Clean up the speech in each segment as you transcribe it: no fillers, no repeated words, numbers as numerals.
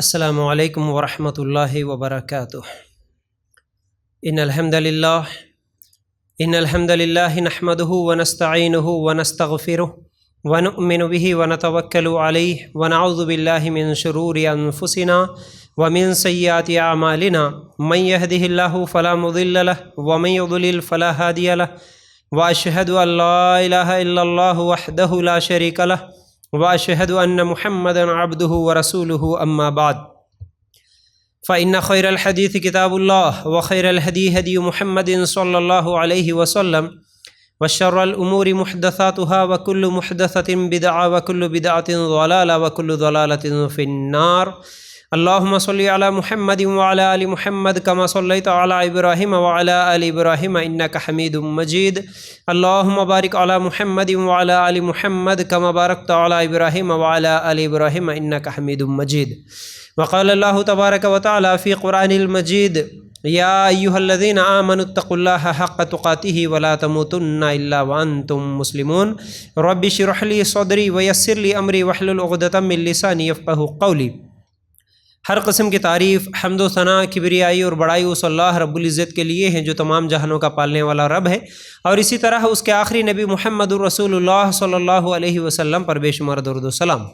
السلام علیکم ورحمۃ اللہ وبرکاتہ۔ ان الحمد للہ نحمدہ ونستعینہ ونستغفرہ ونؤمن بہ ونتوکل علیہ ونعوذ باللہ من شرور انفسنا ومن سیئات اعمالنا من یہدہ اللہ فلا مضل لہ ومن یضلل فلا ہادی لہ واشہد ان لا الہ الا اللہ وحدہ لا شریک لہ واشہد ان محمدا عبدہ ورسولہ اما بعد فإن خیر الحدیث کتاب اللہ وخیر الہدی ہدی محمد صلی اللہ علیہ وسلم وشر الامور محدثاتها وکل محدثۃ بدعہ وکل بدعۃ ضلالہ وکل ضلالۃ فی النار۔ اللہم صلی علی محمد وعلی آل محمد کما صلیت علی ابراہیم وعلی آل ابراہیم انک حمید مجید۔ اللہم بارک علی محمد وعلی آل محمد کما بارکت علی ابراہیم وعلی آل ابراہیم انک حمید مجید۔ وقال اللہ تبارک وتعالی فی قرآن المجید یا ایہا الذین آمنوا اتقوا اللہ حق تقاتہ ولا تموتن الا وانتم مسلمون۔ رب اشرح لی صدری ویسر لی امری واحلل عقدۃ من لسانی یفقہوا قولی۔ ہر قسم کی تعریف، حمد و ثناء، کبریائی اور بڑائی اس اللہ رب العزت کے لیے ہیں جو تمام جہانوں کا پالنے والا رب ہے، اور اسی طرح اس کے آخری نبی محمد الرسول اللہ صلی اللہ علیہ وسلم پر بے شمار درود و سلام۔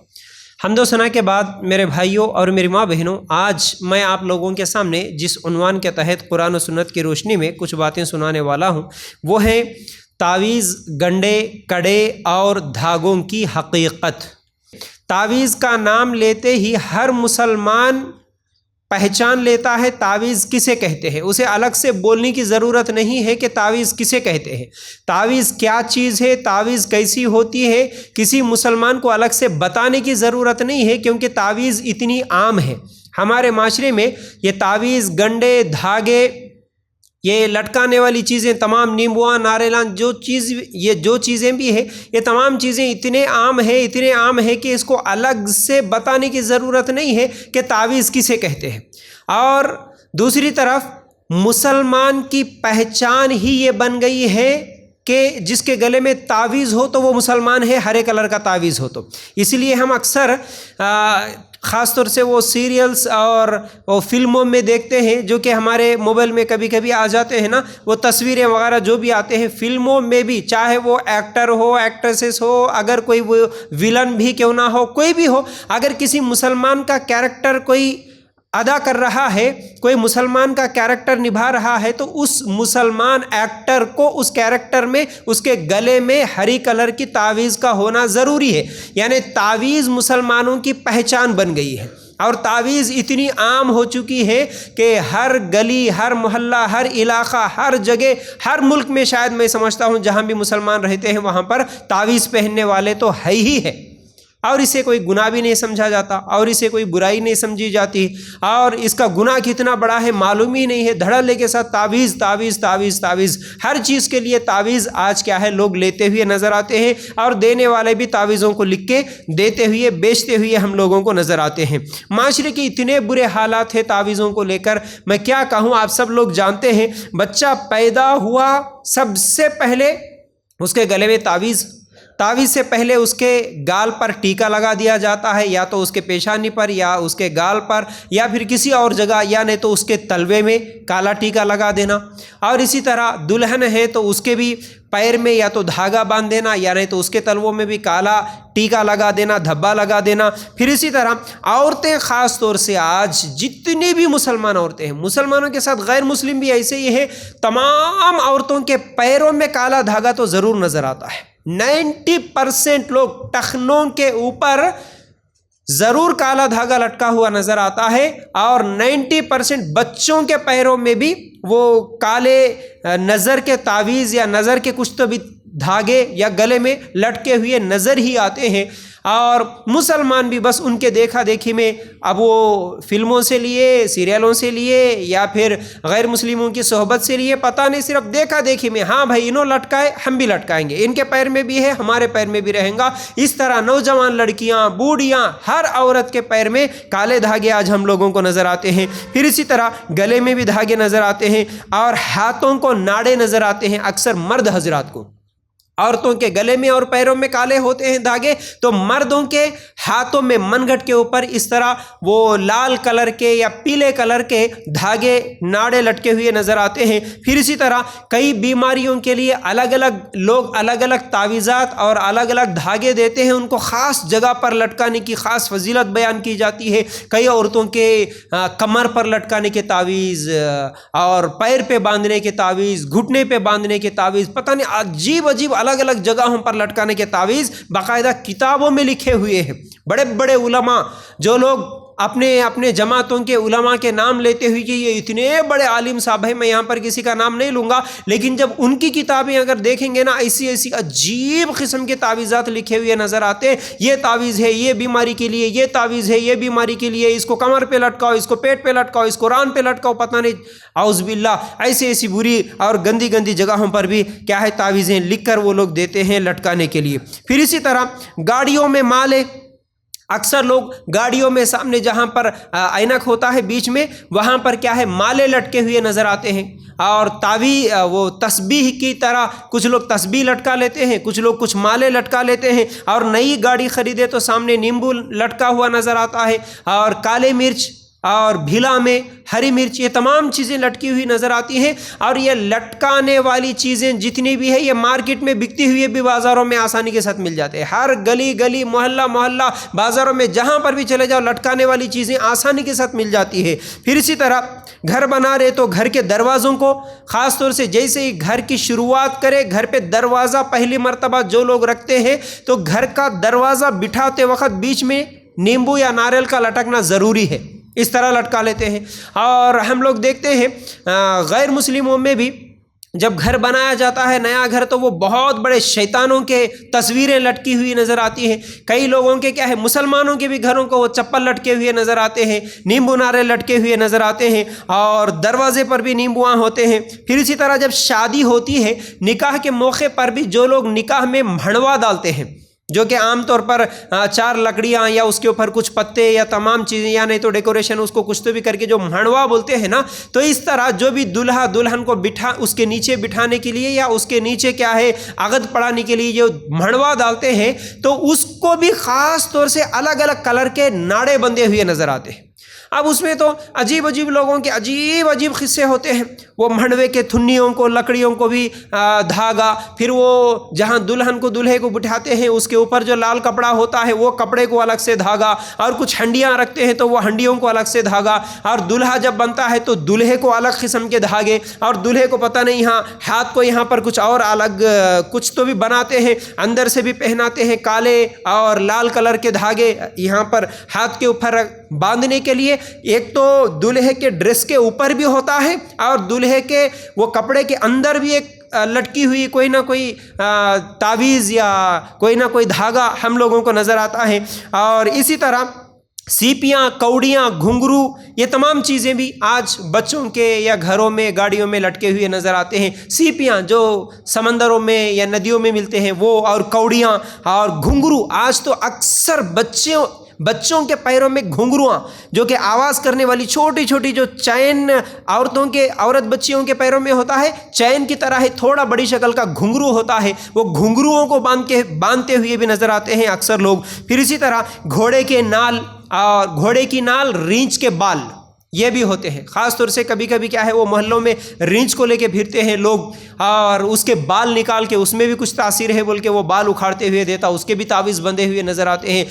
حمد و ثناء کے بعد میرے بھائیوں اور میری ماں بہنوں، آج میں آپ لوگوں کے سامنے جس عنوان کے تحت قرآن و سنت کی روشنی میں کچھ باتیں سنانے والا ہوں وہ ہے تعویذ، گنڈے، کڑے اور دھاگوں کی حقیقت۔ تعویذ کا نام لیتے ہی ہر مسلمان پہچان لیتا ہے تعویذ کسے کہتے ہیں، اسے الگ سے بولنے کی ضرورت نہیں ہے کہ تعویذ کسے کہتے ہیں، تعویذ کیا چیز ہے، تعویذ کیسی ہوتی ہے، کسی مسلمان کو الگ سے بتانے کی ضرورت نہیں ہے، کیونکہ تعویذ اتنی عام ہے ہمارے معاشرے میں۔ یہ تعویذ، گنڈے، دھاگے، یہ لٹکانے والی چیزیں تمام، نیمبواں، ناریلان، جو چیزیں بھی ہیں، یہ تمام چیزیں اتنے عام ہیں کہ اس کو الگ سے بتانے کی ضرورت نہیں ہے کہ تعویذ کسے کہتے ہیں۔ اور دوسری طرف مسلمان کی پہچان ہی یہ بن گئی ہے کہ جس کے گلے میں تعویذ ہو تو وہ مسلمان ہے، ہرے کلر کا تعویذ ہو تو۔ اس لیے ہم اکثر خاص طور سے وہ سیریلز اور وہ فلموں میں دیکھتے ہیں جو کہ ہمارے موبائل میں کبھی کبھی آ جاتے ہیں نا، وہ تصویریں وغیرہ جو بھی آتے ہیں فلموں میں بھی، چاہے وہ ایکٹر ہو، ایکٹریسز ہو، اگر کوئی وہ ویلن بھی کیوں نہ ہو، کوئی بھی ہو، اگر کسی مسلمان کا کیریکٹر کوئی ادا کر رہا ہے، کوئی مسلمان کا کیریکٹر نبھا رہا ہے، تو اس مسلمان ایکٹر کو اس کیریکٹر میں اس کے گلے میں ہری کلر کی تعویذ کا ہونا ضروری ہے۔ یعنی تعویذ مسلمانوں کی پہچان بن گئی ہے، اور تعویذ اتنی عام ہو چکی ہے کہ ہر گلی، ہر محلہ، ہر علاقہ، ہر جگہ، ہر ملک میں شاید میں سمجھتا ہوں جہاں بھی مسلمان رہتے ہیں وہاں پر تعویذ پہننے والے تو ہے ہی ہے، اور اسے کوئی گناہ بھی نہیں سمجھا جاتا، اور اسے کوئی برائی نہیں سمجھی جاتی، اور اس کا گناہ کتنا بڑا ہے معلوم ہی نہیں ہے۔ دھڑلے کے ساتھ تعویذ تعویذ تعویذ تعویذ، ہر چیز کے لیے تعویذ آج کیا ہے، لوگ لیتے ہوئے نظر آتے ہیں، اور دینے والے بھی تعویذوں کو لکھ کے دیتے ہوئے، بیچتے ہوئے ہم لوگوں کو نظر آتے ہیں۔ معاشرے کے اتنے برے حالات ہیں تعویذوں کو لے کر، میں کیا کہوں، آپ سب لوگ جانتے ہیں، بچہ پیدا ہوا سب سے پہلے اس کے گلے میں تعویذ سے پہلے اس کے گال پر ٹیکا لگا دیا جاتا ہے، یا تو اس کے پیشانی پر، یا اس کے گال پر، یا پھر کسی اور جگہ، یا نہیں تو اس کے تلوے میں کالا ٹیکا لگا دینا۔ اور اسی طرح دلہن ہے تو اس کے بھی پیر میں یا تو دھاگا باندھ دینا، یا نہیں تو اس کے تلووں میں بھی کالا ٹیکا لگا دینا، دھبا لگا دینا۔ پھر اسی طرح عورتیں، خاص طور سے آج جتنی بھی مسلمان عورتیں ہیں، مسلمانوں کے ساتھ غیر مسلم بھی ایسے ہی ہیں، تمام عورتوں کے پیروں میں کالا دھاگا تو ضرور نظر آتا ہے۔ 90% لوگ ٹخنوں کے اوپر ضرور کالا دھاگا لٹکا ہوا نظر آتا ہے، اور 90% بچوں کے پیروں میں بھی وہ کالے نظر کے تعویذ یا نظر کے کچھ تو بھی دھاگے یا گلے میں لٹکے ہوئے نظر ہی آتے ہیں۔ اور مسلمان بھی بس ان کے دیکھا دیکھی میں اب وہ فلموں سے لیے، سیریلوں سے لیے، یا پھر غیر مسلموں کی صحبت سے لیے، پتہ نہیں، صرف دیکھا دیکھی میں، ہاں بھائی انہوں لٹکائے ہم بھی لٹکائیں گے، ان کے پیر میں بھی ہے ہمارے پیر میں بھی رہیں گا۔ اس طرح نوجوان لڑکیاں، بوڑھیاں، ہر عورت کے پیر میں کالے دھاگے آج ہم لوگوں کو نظر آتے ہیں۔ پھر اسی طرح گلے میں بھی دھاگے نظر آتے ہیں، اور ہاتھوں کو ناڑے نظر آتے ہیں، اکثر مرد حضرات کو۔ عورتوں کے گلے میں اور پیروں میں کالے ہوتے ہیں دھاگے، تو مردوں کے ہاتھوں میں منگٹ کے اوپر اس طرح وہ لال کلر کے یا پیلے کلر کے دھاگے ناڑے لٹکے ہوئے نظر آتے ہیں۔ پھر اسی طرح کئی بیماریوں کے لیے الگ الگ لوگ الگ الگ تعویذات اور الگ الگ دھاگے دیتے ہیں، ان کو خاص جگہ پر لٹکانے کی خاص فضیلت بیان کی جاتی ہے۔ کئی عورتوں کے کمر پر لٹکانے کے تعویذ اور پیر پہ باندھنے کے تعویذ، گھٹنے پہ باندھنے کے تعویذ، پتہ نہیں عجیب عجیب الگ الگ جگہوں پر لٹکانے کے تعویذ باقاعدہ کتابوں میں لکھے ہوئے ہیں۔ بڑے بڑے علماء جو لوگ اپنے جماعتوں کے علماء کے نام لیتے ہوئے کہ یہ اتنے بڑے عالم صاحب ہیں، میں یہاں پر کسی کا نام نہیں لوں گا، لیکن جب ان کی کتابیں اگر دیکھیں گے نا، ایسی ایسی عجیب قسم کے تعویذات لکھے ہوئے نظر آتے ہیں۔ یہ تعویذ ہے یہ بیماری کے لیے، یہ تعویذ ہے یہ بیماری کے لیے، اس کو کمر پہ لٹکاؤ، اس کو پیٹ پہ لٹکاؤ، اس کو ران پہ لٹکاؤ، پتہ نہیں اعوذ باللہ ایسی ایسی بری اور گندی گندی جگہوں پر بھی کیا ہے تعویذیں لکھ کر وہ لوگ دیتے ہیں لٹکانے کے لیے۔ پھر اسی طرح گاڑیوں میں مالے، اکثر لوگ گاڑیوں میں سامنے جہاں پر اینک ہوتا ہے بیچ میں، وہاں پر کیا ہے مالے لٹکے ہوئے نظر آتے ہیں، اور وہ تسبیح کی طرح کچھ لوگ تسبیح لٹکا لیتے ہیں، کچھ لوگ کچھ مالے لٹکا لیتے ہیں، اور نئی گاڑی خریدے تو سامنے نیمبو لٹکا ہوا نظر آتا ہے، اور کالے مرچ اور بھیلا میں ہری مرچ، یہ تمام چیزیں لٹکی ہوئی نظر آتی ہیں۔ اور یہ لٹکانے والی چیزیں جتنی بھی ہے یہ مارکیٹ میں بکتی ہوئی بھی بازاروں میں آسانی کے ساتھ مل جاتے ہیں، ہر گلی گلی محلہ محلہ بازاروں میں جہاں پر بھی چلے جاؤ لٹکانے والی چیزیں آسانی کے ساتھ مل جاتی ہے۔ پھر اسی طرح گھر بنا رہے تو گھر کے دروازوں کو خاص طور سے جیسے ہی گھر کی شروعات کرے، گھر پہ دروازہ پہلی مرتبہ جو لوگ رکھتے ہیں تو گھر کا دروازہ بٹھاتے وقت بیچ میں نیمبو یا ناریل کا لٹکنا ضروری ہے، اس طرح لٹکا لیتے ہیں۔ اور ہم لوگ دیکھتے ہیں غیر مسلموں میں بھی جب گھر بنایا جاتا ہے نیا گھر تو وہ بہت بڑے شیطانوں کے تصویریں لٹکی ہوئی نظر آتی ہیں۔ کئی لوگوں کے کیا ہے مسلمانوں کے بھی گھروں کو وہ چپل لٹکے ہوئے نظر آتے ہیں، نیمبو نعرے لٹکے ہوئے نظر آتے ہیں، اور دروازے پر بھی نیمبواں ہوتے ہیں۔ پھر اسی طرح جب شادی ہوتی ہے نکاح کے موقع پر بھی جو لوگ نکاح میں مھڑوا ڈالتے ہیں، جو کہ عام طور پر 4 لکڑیاں یا اس کے اوپر کچھ پتے یا تمام چیزیں یا نہیں تو ڈیکوریشن اس کو کچھ تو بھی کر کے جو مھڑوا بولتے ہیں نا، تو اس طرح جو بھی دلہا دلہن کو اس کے نیچے بٹھانے کے لیے یا اس کے نیچے کیا ہے عقد پڑھانے کے لیے جو مھڑوا ڈالتے ہیں تو اس کو بھی خاص طور سے الگ الگ کلر کے ناڑے بندھے ہوئے نظر آتے ہیں۔ اب اس میں تو عجیب عجیب لوگوں کے عجیب عجیب قصے ہوتے ہیں، وہ مھڑوے کے تھنیوں کو لکڑیوں کو بھی دھاگا، پھر وہ جہاں دلہن کو دلہے کو بٹھاتے ہیں اس کے اوپر جو لال کپڑا ہوتا ہے وہ کپڑے کو الگ سے دھاگا، اور کچھ ہنڈیاں رکھتے ہیں تو وہ ہنڈیوں کو الگ سے دھاگا، اور دلہا جب بنتا ہے تو دلہے کو الگ قسم کے دھاگے، اور دلہے کو پتہ نہیں ہاتھ کو یہاں پر کچھ اور الگ کچھ تو بھی بناتے ہیں، اندر سے بھی پہناتے ہیں کالے اور لال کلر کے دھاگے یہاں پر ہاتھ کے اوپر باندھنے کے لیے۔ ایک تو دلہے کے ڈریس کے اوپر بھی ہوتا ہے اور دلہے کے وہ کپڑے کے اندر بھی ایک لٹکی ہوئی کوئی نہ کوئی تعویذ یا کوئی نہ کوئی دھاگا ہم لوگوں کو نظر آتا ہے۔ اور اسی طرح سیپیاں، کوڑیاں، گھنگرو، یہ تمام چیزیں بھی آج بچوں کے یا گھروں میں گاڑیوں میں لٹکے ہوئے نظر آتے ہیں۔ سیپیاں جو سمندروں میں یا ندیوں میں ملتے ہیں وہ، اور کوڑیاں اور گھنگرو، آج تو اکثر بچوں کے پیروں میں گھنگروਆਂ جو کہ آواز کرنے والی چھوٹی چھوٹی جو چین عورت بچیوں کے پیروں میں ہوتا ہے، چین کی طرح ہے، تھوڑا بڑی شکل کا گھنگرو ہوتا ہے، وہ گھنگروؤں کو باندھتے ہوئے بھی نظر آتے ہیں اکثر لوگ۔ پھر اسی طرح گھوڑے کی نال، ریچھ کے بال، یہ بھی ہوتے ہیں۔ خاص طور سے کبھی کبھی کیا ہے وہ محلوں میں ریچھ کو لے کے پھرتے ہیں لوگ، اور اس کے بال نکال کے اس میں بھی کچھ تاثیر ہے بول کے وہ بال اکھاڑتے ہوئے دیتا، اس کے بھی تعویذ بندھے ہوئے نظر آتے ہیں۔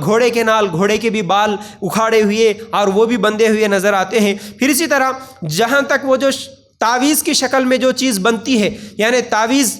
گھوڑے کے نال، گھوڑے کے بھی بال اکھاڑے ہوئے اور وہ بھی بندھے ہوئے نظر آتے ہیں۔ پھر اسی طرح جہاں تک وہ جو تعویذ کی شکل میں جو چیز بنتی ہے، یعنی تعویذ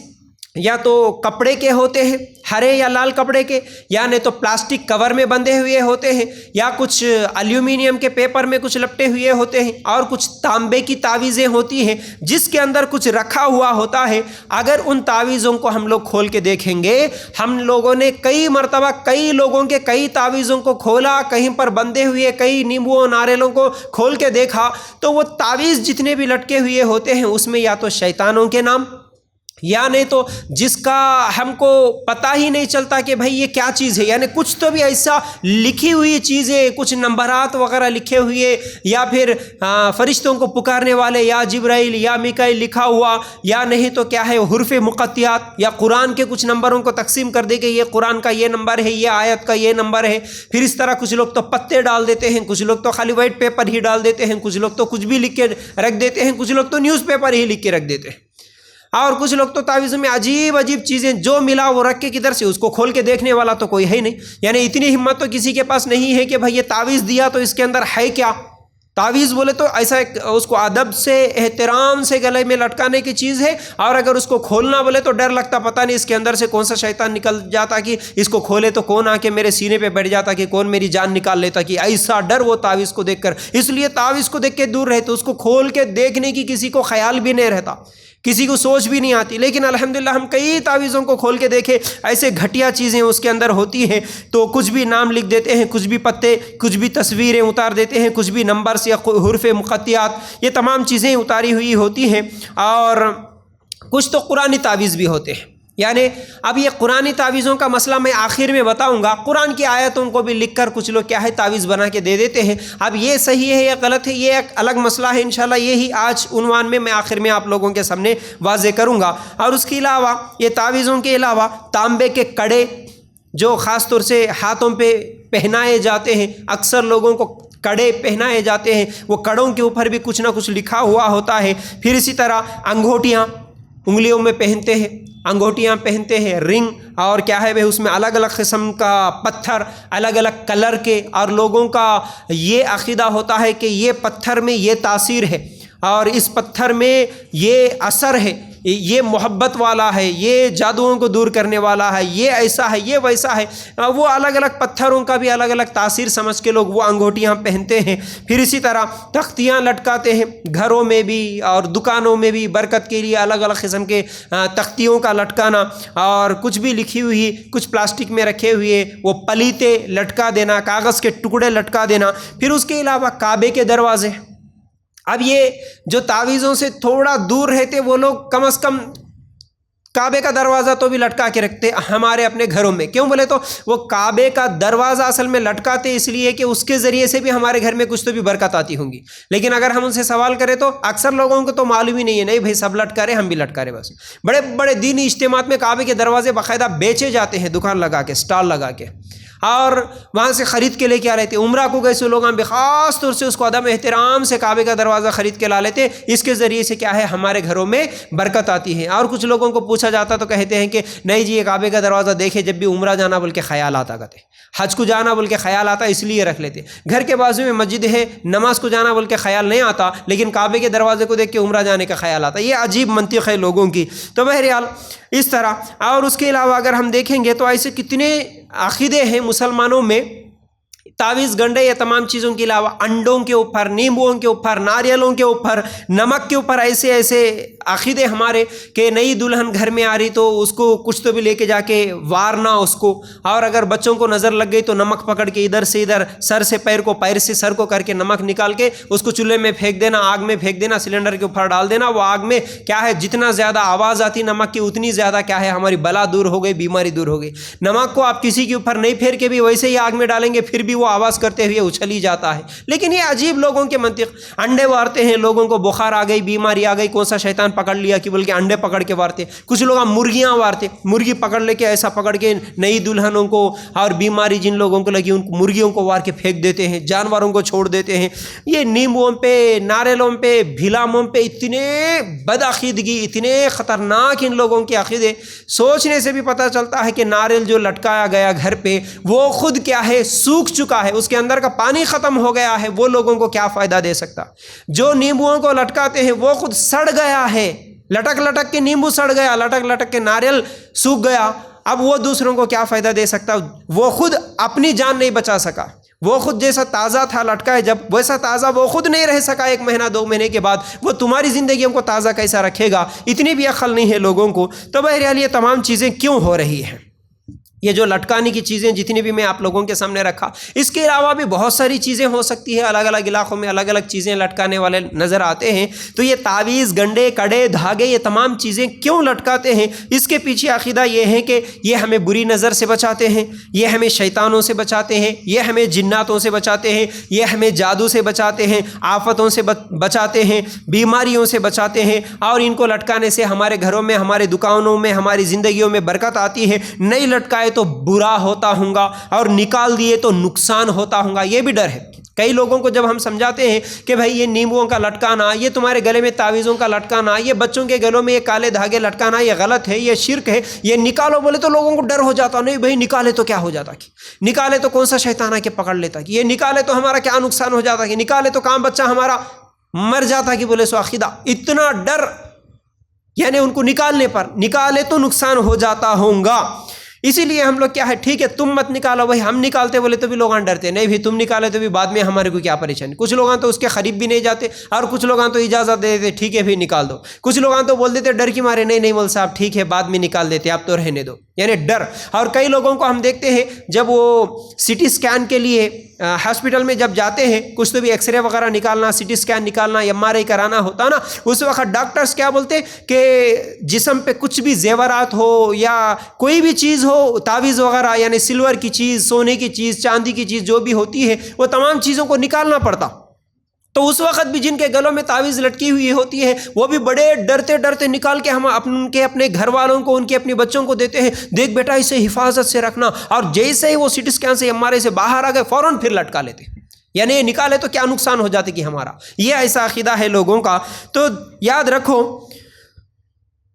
یا تو کپڑے کے ہوتے ہیں، ہرے یا لال کپڑے کے، یا نہیں تو پلاسٹک کور میں بندھے ہوئے ہوتے ہیں، یا کچھ ایلومینیم کے پیپر میں کچھ لپٹے ہوئے ہوتے ہیں، اور کچھ تانبے کی تعویذیں ہوتی ہیں جس کے اندر کچھ رکھا ہوا ہوتا ہے۔ اگر ان تعویذوں کو ہم لوگ کھول کے دیکھیں گے، ہم لوگوں نے کئی مرتبہ کئی لوگوں کے کئی تعویذوں کو کھولا، کہیں پر بندھے ہوئے کئی نیمبوؤں ناریلوں کو کھول کے دیکھا تو وہ تعویذ جتنے بھی لٹکے ہوئے ہوتے ہیں اس میں یا تو شیطانوں کے نام، یا نہیں تو جس کا ہم کو پتہ ہی نہیں چلتا کہ بھائی یہ کیا چیز ہے، یعنی کچھ تو بھی ایسا لکھی ہوئی چیزیں، کچھ نمبرات وغیرہ لکھے ہوئے، یا پھر فرشتوں کو پکارنے والے یا جبرائیل یا میکائیل لکھا ہوا، یا نہیں تو کیا ہے حروف مقطعات، یا قرآن کے کچھ نمبروں کو تقسیم کر دے کہ یہ قرآن کا یہ نمبر ہے، یہ آیت کا یہ نمبر ہے۔ پھر اس طرح کچھ لوگ تو پتے ڈال دیتے ہیں، کچھ لوگ تو خالی وائٹ پیپر ہی ڈال دیتے ہیں، کچھ لوگ تو کچھ بھی لکھ کے رکھ دیتے ہیں، کچھ لوگ تو نیوز پیپر ہی لکھ کے رکھ دیتے ہیں، اور کچھ لوگ تو تعویذوں میں عجیب عجیب چیزیں جو ملا وہ رکھ کے کدھر سے اس کو کھول کے دیکھنے والا تو کوئی ہے نہیں، یعنی اتنی ہمت تو کسی کے پاس نہیں ہے کہ بھائی یہ تعویذ دیا تو اس کے اندر ہے کیا۔ تعویذ بولے تو ایسا اس کو ادب سے احترام سے گلے میں لٹکانے کی چیز ہے، اور اگر اس کو کھولنا بولے تو ڈر لگتا، پتہ نہیں اس کے اندر سے کون سا شیطان نکل جاتا کہ اس کو کھولے تو کون آ کے میرے سینے پہ بیٹھ جاتا کہ کون میری جان نکال لیتا، کہ ایسا ڈر وہ تعویذ کو دیکھ کر، اس لیے تعویذ کو دیکھ کے دور رہتے، اس کو کھول کے دیکھنے کی کسی کو خیال بھی نہیں رہتا، کسی کو سوچ بھی نہیں آتی۔ لیکن الحمدللہ ہم کئی تعویذوں کو کھول کے دیکھے، ایسے گھٹیا چیزیں اس کے اندر ہوتی ہیں، تو کچھ بھی نام لکھ دیتے ہیں، کچھ بھی پتے، کچھ بھی تصویریں اتار دیتے ہیں، کچھ بھی نمبرز یا حروف مقطعات، یہ تمام چیزیں اتاری ہوئی ہوتی ہیں، اور کچھ تو قرآنی تعویذ بھی ہوتے ہیں۔ یعنی اب یہ قرآنی تعویذوں کا مسئلہ میں آخر میں بتاؤں گا، قرآن کی آیتوں کو بھی لکھ کر کچھ لوگ کیا ہے تعویذ بنا کے دے دیتے ہیں، اب یہ صحیح ہے یا غلط ہے یہ ایک الگ مسئلہ ہے، انشاءاللہ یہی آج عنوان میں آخر میں آپ لوگوں کے سامنے واضح کروں گا۔ اور اس کے علاوہ یہ تعویذوں کے علاوہ تانبے کے کڑے جو خاص طور سے ہاتھوں پہ پہنائے جاتے ہیں، اکثر لوگوں کو کڑے پہنائے جاتے ہیں، وہ کڑوں کے اوپر بھی کچھ نہ کچھ لکھا ہوا ہوتا ہے۔ پھر اسی طرح انگوٹھیاں انگلیوں میں پہنتے ہیں، انگوٹھیاں پہنتے ہیں، رنگ، اور کیا ہے اس میں الگ الگ قسم کا پتھر الگ الگ کلر کے، اور لوگوں کا یہ عقیدہ ہوتا ہے کہ یہ پتھر میں یہ تاثیر ہے، اور اس پتھر میں یہ اثر ہے، یہ محبت والا ہے، یہ جادوؤں کو دور کرنے والا ہے، یہ ایسا ہے، یہ ویسا ہے، وہ الگ الگ پتھروں کا بھی الگ الگ تاثیر سمجھ کے لوگ وہ انگوٹھیاں پہنتے ہیں۔ پھر اسی طرح تختیاں لٹکاتے ہیں، گھروں میں بھی اور دکانوں میں بھی برکت کے لیے الگ الگ قسم کے تختیوں کا لٹکانا، اور کچھ بھی لکھی ہوئی کچھ پلاسٹک میں رکھے ہوئے وہ پلیتے لٹکا دینا، کاغذ کے ٹکڑے لٹکا دینا۔ پھر اس کے علاوہ کعبے کے دروازے، اب یہ جو تعویذوں سے تھوڑا دور رہتے وہ لوگ کم از کم کعبے کا دروازہ تو بھی لٹکا کے رکھتے ہمارے اپنے گھروں میں، کیوں بولے تو وہ کعبے کا دروازہ اصل میں لٹکاتے اس لیے کہ اس کے ذریعے سے بھی ہمارے گھر میں کچھ تو بھی برکت آتی ہوں گی۔ لیکن اگر ہم ان سے سوال کریں تو اکثر لوگوں کو تو معلوم ہی نہیں ہے، نہیں بھائی سب لٹکا رہے ہم بھی لٹکا رہے، بس بڑے بڑے دینی اجتماعات میں کعبے کے دروازے باقاعدہ بیچے جاتے ہیں، دکان لگا کے، سٹال لگا کے، اور وہاں سے خرید کے لے کے آ لیتے۔ عمرہ کو گئے سو لوگ بھی خاص طور سے اس کو ادب احترام سے کعبے کا دروازہ خرید کے لا لیتے، اس کے ذریعے سے کیا ہے ہمارے گھروں میں برکت آتی ہے۔ اور کچھ لوگوں کو پوچھا جاتا تو کہتے ہیں کہ نہیں جی یہ کعبے کا دروازہ دیکھے جب بھی عمرہ جانا بول کے خیال آتا، کہتے حج کو جانا بول کے خیال آتا اس لیے رکھ لیتے، گھر کے بازو میں مسجد ہے نماز کو جانا بول کے خیال نہیں آتا، لیکن کعبے کے دروازے کو دیکھ کے عمرہ جانے کا خیال آتا۔ یہ عجیب منطق ہے لوگوں کی۔ تو بہرحال اس طرح، اور اس کے علاوہ اگر ہم دیکھیں گے تو ایسے کتنے عقیدے ہیں مسلمانوں میں، تعویذ گنڈے یا تمام چیزوں کے علاوہ انڈوں کے اوپر، نیمبوؤں کے اوپر، ناریلوں کے اوپر، نمک کے اوپر ایسے ایسے عقیدے ہمارے کہ نئی دلہن گھر میں آ رہی تو اس کو کچھ تو بھی لے کے جا کے وارنا اس کو، اور اگر بچوں کو نظر لگ گئی تو نمک پکڑ کے ادھر سے ادھر، سر سے پیر کو، پیر سے سر کو کر کے نمک نکال کے اس کو چولہے میں پھینک دینا، آگ میں پھینک دینا، سلنڈر کے اوپر ڈال دینا، وہ آگ میں کیا ہے جتنا زیادہ آواز آتی نمک کی اتنی زیادہ کیا ہے ہماری بلا دور ہو گئی، بیماری دور ہو گئی۔ نمک کو آپ کسی کے اوپر نہیں پھیر کے بھی ویسے ہی آگ میں ڈالیں گے پھر بھی وہ آواز کرتے ہوئے اچھل ہی جاتا ہے۔ لیکن یہ عجیب لوگوں کے منطق، انڈے وارتے ہیں، لوگوں کو بخار آ گئی، بیماری آ گئی، کون سا شیطان پکڑ لیا کہ بلکہ انڈے پکڑ کے وارتے، کچھ لوگ مرغیاں وارتے، مرغی پکڑ لے کے ایسا پکڑ کے نئی دلہنوں کو اور بیماری جن لوگوں کو لگی ان مرغیوں کو وار کے پھینک دیتے ہیں، جانوروں کو چھوڑ دیتے ہیں۔ یہ نیمبوؤں پہ، ناریلوں پہ، بھیلاموں پہ اتنے بدعقیدگی، اتنے خطرناک ان لوگوں کے عقیدے، سوچنے سے بھی پتہ چلتا ہے کہ ناریل جو لٹکایا گیا گھر پہ وہ خود کیا ہے سوکھ چکا ہے، اس کے اندر کا پانی ختم ہو گیا ہے، وہ لوگوں کو کیا فائدہ دے سکتا۔ جو نیمبوؤں کو لٹکاتے ہیں وہ خود سڑ گیا ہے، لٹک لٹک کے نیمبو سڑ گیا، لٹک لٹک کے ناریل سوکھ گیا، اب وہ دوسروں کو کیا فائدہ دے سکتا؟ وہ خود اپنی جان نہیں بچا سکا، وہ خود جیسا تازہ تھا لٹکا ہے جب ویسا تازہ وہ خود نہیں رہ سکا، 1 مہینہ 2 مہینے کے بعد وہ تمہاری زندگیوں کو تازہ کیسا رکھے گا؟ اتنی بھی عقل نہیں ہے لوگوں کو۔ تو بہرحال یہ تمام چیزیں کیوں ہو رہی ہیں؟ یہ جو لٹکانے کی چیزیں جتنی بھی میں آپ لوگوں کے سامنے رکھا، اس کے علاوہ بھی بہت ساری چیزیں ہو سکتی ہے، الگ الگ علاقوں میں الگ الگ چیزیں لٹکانے والے نظر آتے ہیں۔ تو یہ تعویذ، گنڈے، کڑے، دھاگے، یہ تمام چیزیں کیوں لٹکاتے ہیں؟ اس کے پیچھے عقیدہ یہ ہے کہ یہ ہمیں بری نظر سے بچاتے ہیں، یہ ہمیں شیطانوں سے بچاتے ہیں، یہ ہمیں جناتوں سے بچاتے ہیں، یہ ہمیں جادو سے بچاتے ہیں، آفتوں سے بچاتے ہیں، بیماریوں سے بچاتے ہیں، اور ان کو لٹکانے سے ہمارے گھروں میں، ہمارے دکانوں میں، ہماری زندگیوں میں برکت آتی ہے۔ نہیں لٹکائے تو برا ہوتا ہوں گا، اور نکال دیے تو نقصان ہوتا ہوں گا، یہ بھی ڈر ہے۔ کئی لوگوں کو جب ہم سمجھاتے ہیں کہ بھائی یہ نیمبوؤں کا لٹکانا، یہ تمہارے گلے میں تعویذوں کا لٹکانا، یہ بچوں کے گلوں میں یہ کالے دھاگے لٹکانا، یہ غلط ہے، یہ شرک ہے، یہ نکالو بولے تو لوگوں کو ڈر ہو جاتا، نہیں بھائی نکالے تو کیا ہو جاتا، کہ نکالے تو کون سا شیطان آ کے پکڑ لیتا، کہ یہ نکالے تو ہمارا کیا نقصان ہو جاتا، کہ نکالے تو کام بچہ ہمارا مر جاتا، کہ بولے سو عقیدہ، اتنا ڈر، یعنی ان کو نکالنے پر، نکالے تو نقصان ہو جاتا ہوں گا۔ اسی لیے ہم لوگ کیا ہے، ٹھیک ہے تم مت نکالو بھائی، ہم نکالتے بولے تو بھی لوگ ڈرتے، نہیں بھی تم نکالے تو بھی بعد میں ہمارے کو کیا پریشانی۔ کچھ لوگ تو اس کے قریب بھی نہیں جاتے، اور کچھ لوگ تو اجازت دے دیتے، ٹھیک ہے بھی نکال دو۔ کچھ لوگ تو بول دیتے ڈر کی مارے، نہیں مول صاحب ٹھیک ہے بعد میں نکال دیتے، آپ تو رہنے دو، یعنی ڈر۔ اور کئی لوگوں کو ہم دیکھتے ہیں جب وہ سی ٹی اسکین کے لیے ہاسپٹل میں جب جاتے ہیں، کچھ تو بھی ایکس رے وغیرہ نکالنا، سی ٹی اسکین نکالنا، ایم آر آئی کرانا ہوتا نا، اس وقت ڈاکٹرز کیا بولتے کہ جسم پہ کچھ بھی زیورات ہو یا کوئی بھی چیز ہو، تعویذ وغیرہ یعنی سلور کی چیز، سونے کی چیز، چاندی کی چیز جو بھی ہوتی ہے، وہ تمام چیزوں کو نکالنا پڑتا۔ تو اس وقت بھی جن کے گلوں میں تعویذ لٹکی ہوئی ہوتی ہے، وہ بھی بڑے ڈرتے ڈرتے نکال کے ہم اپنے گھر والوں کو، ان کے اپنے بچوں کو دیتے ہیں، دیکھ بیٹا اسے حفاظت سے رکھنا، اور جیسے ہی وہ سی ٹی اسکین سے ایم آر آئی سے باہر آ گئے فوراً پھر لٹکا لیتے، یعنی یہ نکالے تو کیا نقصان ہو جاتے کہ ہمارا، یہ ایسا عقیدہ ہے لوگوں کا۔ تو یاد رکھو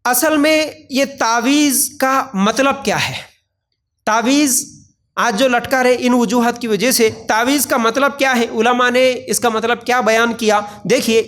اصل میں یہ تعویذ کا مطلب کیا ہے۔ تعویذ آج جو لٹکا رہے ان وجوہات کی وجہ سے، تعویذ کا مطلب کیا ہے، علماء نے اس کا مطلب کیا بیان کیا۔ دیکھیے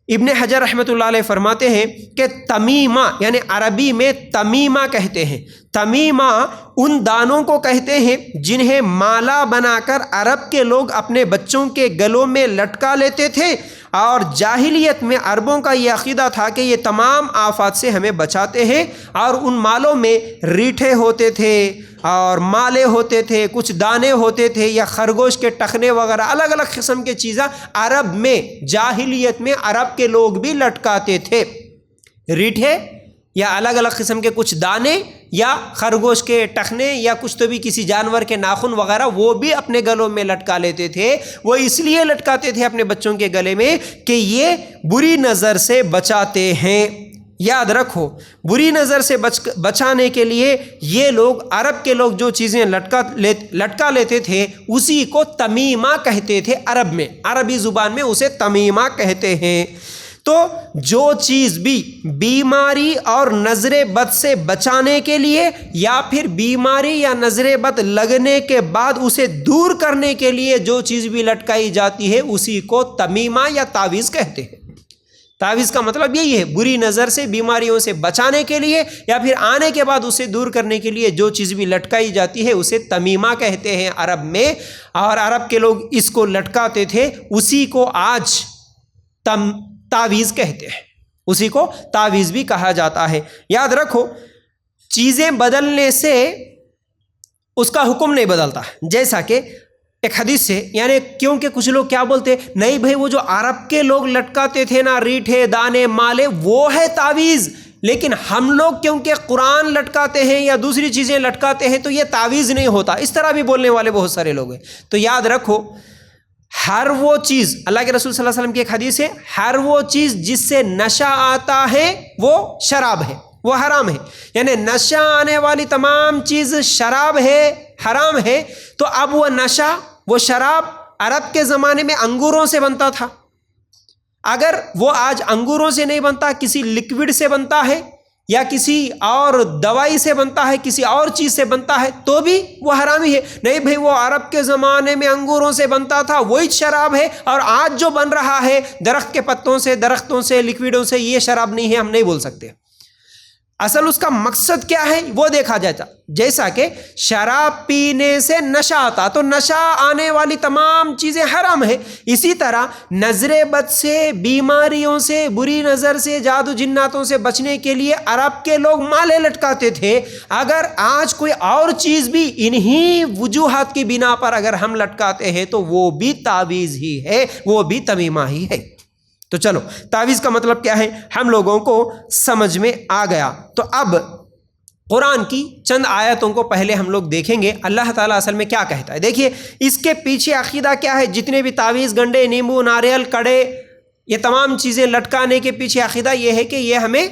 ابن حجر رحمۃ اللہ علیہ فرماتے ہیں کہ تمیمہ، یعنی عربی میں تمیمہ کہتے ہیں، تمیمہ ان دانوں کو کہتے ہیں جنہیں مالا بنا کر عرب کے لوگ اپنے بچوں کے گلوں میں لٹکا لیتے تھے، اور جاہلیت میں عربوں کا یہ عقیدہ تھا کہ یہ تمام آفات سے ہمیں بچاتے ہیں، اور ان مالوں میں ریٹھے ہوتے تھے اور مالے ہوتے تھے، کچھ دانے ہوتے تھے یا خرگوش کے ٹخنے وغیرہ، الگ الگ قسم کے چیزیں عرب میں جاہلیت میں عرب کے لوگ بھی لٹکاتے تھے، ریٹھے یا الگ الگ قسم کے کچھ دانے یا خرگوش کے ٹخنے یا کچھ تو بھی کسی جانور کے ناخن وغیرہ، وہ بھی اپنے گلوں میں لٹکا لیتے تھے۔ وہ اس لیے لٹکاتے تھے اپنے بچوں کے گلے میں کہ یہ بری نظر سے بچاتے ہیں۔ یاد رکھو بری نظر سے بچانے کے لیے یہ لوگ، عرب کے لوگ جو چیزیں لٹکا لیتے تھے اسی کو تمیمہ کہتے تھے، عرب میں، عربی زبان میں اسے تمیمہ کہتے ہیں۔ تو جو چیز بھی بیماری اور نظر بد سے بچانے کے لیے یا پھر بیماری یا نظر بد لگنے کے بعد اسے دور کرنے کے لیے جو چیز بھی لٹکائی جاتی ہے اسی کو تمیمہ یا تعویذ کہتے ہیں۔ تعویذ کا مطلب یہی ہے، بری نظر سے، بیماریوں سے بچانے کے لیے یا پھر آنے کے بعد اسے دور کرنے کے لیے جو چیز بھی لٹکائی جاتی ہے اسے تمیمہ کہتے ہیں عرب میں، اور عرب کے لوگ اس کو لٹکاتے تھے، اسی کو آج تعویذ کہتے ہیں، اسی کو تعویذ بھی کہا جاتا ہے۔ یاد رکھو چیزیں بدلنے سے اس کا حکم نہیں بدلتا، جیسا کہ ایک حدیث سے، یعنی کیونکہ کچھ لوگ کیا بولتے، نہیں بھائی وہ جو عرب کے لوگ لٹکاتے تھے نا ریٹھے دانے مالے، وہ ہے تعویذ، لیکن ہم لوگ کیونکہ قرآن لٹکاتے ہیں یا دوسری چیزیں لٹکاتے ہیں تو یہ تعویذ نہیں ہوتا، اس طرح بھی بولنے والے بہت سارے لوگ ہیں۔ تو یاد رکھو ہر وہ چیز، اللہ کے رسول صلی اللہ علیہ وسلم کی ایک حدیث ہے، ہر وہ چیز جس سے نشہ آتا ہے وہ شراب ہے، وہ حرام ہے، یعنی نشہ آنے والی تمام چیز شراب ہے، حرام ہے۔ تو اب وہ نشہ، وہ شراب عرب کے زمانے میں انگوروں سے بنتا تھا، اگر وہ آج انگوروں سے نہیں بنتا، کسی لکوڈ سے بنتا ہے یا کسی اور دوائی سے بنتا ہے، کسی اور چیز سے بنتا ہے تو بھی وہ حرامی ہے۔ نہیں بھائی وہ عرب کے زمانے میں انگوروں سے بنتا تھا وہی شراب ہے، اور آج جو بن رہا ہے درخت کے پتوں سے، درختوں سے، لکوڈوں سے، یہ شراب نہیں ہے، ہم نہیں بول سکتے۔ اصل اس کا مقصد کیا ہے وہ دیکھا جاتا. جیسا کہ شراب پینے سے نشہ آتا تو نشہ آنے والی تمام چیزیں حرام ہے، اسی طرح نظر بد سے، بیماریوں سے، بری نظر سے، جادو جناتوں سے بچنے کے لیے عرب کے لوگ مالے لٹکاتے تھے. اگر آج کوئی اور چیز بھی انہی وجوہات کی بنا پر اگر ہم لٹکاتے ہیں تو وہ بھی تعویذ ہی ہے، وہ بھی تمیمہ ہی ہے. تو چلو تعویذ کا مطلب کیا ہے ہم لوگوں کو سمجھ میں آ گیا. تو اب قرآن کی چند آیتوں کو پہلے ہم لوگ دیکھیں گے اللہ تعالیٰ اصل میں کیا کہتا ہے. دیکھیے اس کے پیچھے عقیدہ کیا ہے. جتنے بھی تعویذ، گنڈے، نیمبو، ناریل، کڑے، یہ تمام چیزیں لٹکانے کے پیچھے عقیدہ یہ ہے کہ یہ ہمیں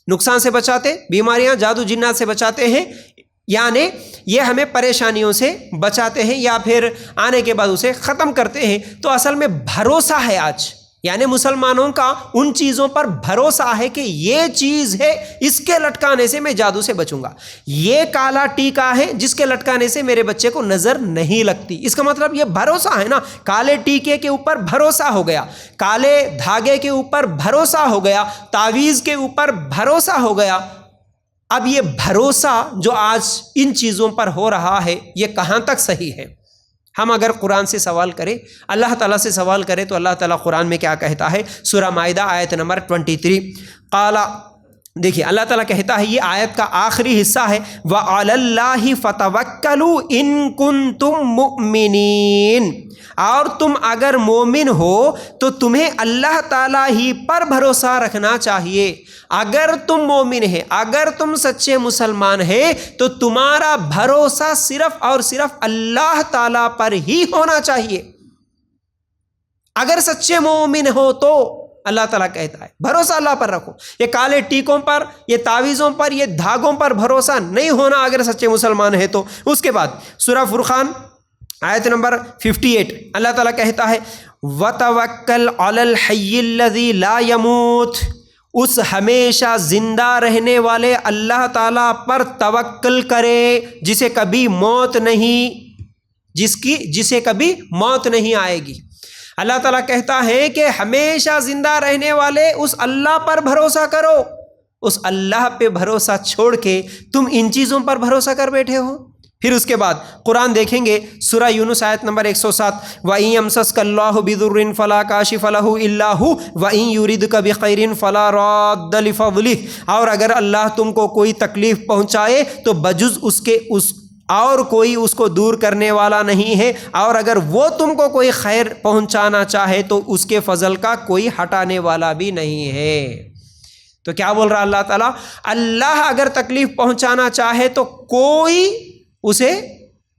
نقصان سے بچاتے، بیماریاں، جادو جنات سے بچاتے ہیں، یعنی یہ ہمیں پریشانیوں سے بچاتے ہیں یا پھر آنے کے بعد اسے ختم کرتے ہیں. تو اصل میں بھروسہ ہے آج، یعنی مسلمانوں کا ان چیزوں پر بھروسہ ہے کہ یہ چیز ہے، اس کے لٹکانے سے میں جادو سے بچوں گا. یہ کالا ٹیکا ہے جس کے لٹکانے سے میرے بچے کو نظر نہیں لگتی. اس کا مطلب یہ بھروسہ ہے نا. کالے ٹیکے کے اوپر بھروسہ ہو گیا، کالے دھاگے کے اوپر بھروسہ ہو گیا، تعویذ کے اوپر بھروسہ ہو گیا. اب یہ بھروسہ جو آج ان چیزوں پر ہو رہا ہے یہ کہاں تک صحیح ہے؟ ہم اگر قرآن سے سوال کریں، اللہ تعالیٰ سے سوال کریں تو اللہ تعالیٰ قرآن میں کیا کہتا ہے؟ سورہ مائدہ آیت نمبر 23 قال، دیکھیے اللہ تعالیٰ کہتا ہے، یہ آیت کا آخری حصہ ہے، وَعَلَى اللَّهِ فَتَوَكَّلُوا إِن كُنتُم مُؤْمِنِينَ، اور تم اگر مومن ہو تو تمہیں اللہ تعالیٰ ہی پر بھروسہ رکھنا چاہیے. اگر تم مومن ہے، اگر تم سچے مسلمان ہے تو تمہارا بھروسہ صرف اور صرف اللہ تعالیٰ پر ہی ہونا چاہیے. اگر سچے مومن ہو تو اللہ تعالیٰ کہتا ہے بھروسہ اللہ پر رکھو. یہ کالے ٹیکوں پر، یہ تعویذوں پر، یہ دھاگوں پر بھروسہ نہیں ہونا اگر سچے مسلمان ہے تو. اس کے بعد سورہ فرقان آیت نمبر 58 اللہ تعالیٰ کہتا ہے وَتَوَكَّلْ عَلَى الْحَيِّ الَّذِي لَا يَمُوتُ، اس ہمیشہ زندہ رہنے والے اللہ تعالیٰ پر توکل کرے جسے کبھی موت نہیں، جسے کبھی موت نہیں آئے گی. اللہ تعالیٰ کہتا ہے کہ ہمیشہ زندہ رہنے والے اس اللہ پر بھروسہ کرو. اس اللہ پہ بھروسہ چھوڑ کے تم ان چیزوں پر بھروسہ کر بیٹھے ہو. پھر اس کے بعد قرآن دیکھیں گے سورہ یونس آیت نمبر 107 وَإِن يَمْسَسْكَ اللَّهُ بِضُرٍّ فَلَا كَاشِفَ لَهُ إِلَّا هُوَ وَإِن يُرِدْكَ بِخَيْرٍ فَلَا رَادَّ لِفَضْلِهِ، اور اگر اللہ تم کو کوئی تکلیف پہنچائے تو بجز اس کے اور کوئی اس کو دور کرنے والا نہیں ہے، اور اگر وہ تم کو کوئی خیر پہنچانا چاہے تو اس کے فضل کا کوئی ہٹانے والا بھی نہیں ہے. تو کیا بول رہا اللہ تعالیٰ؟ اللہ اگر تکلیف پہنچانا چاہے تو کوئی اسے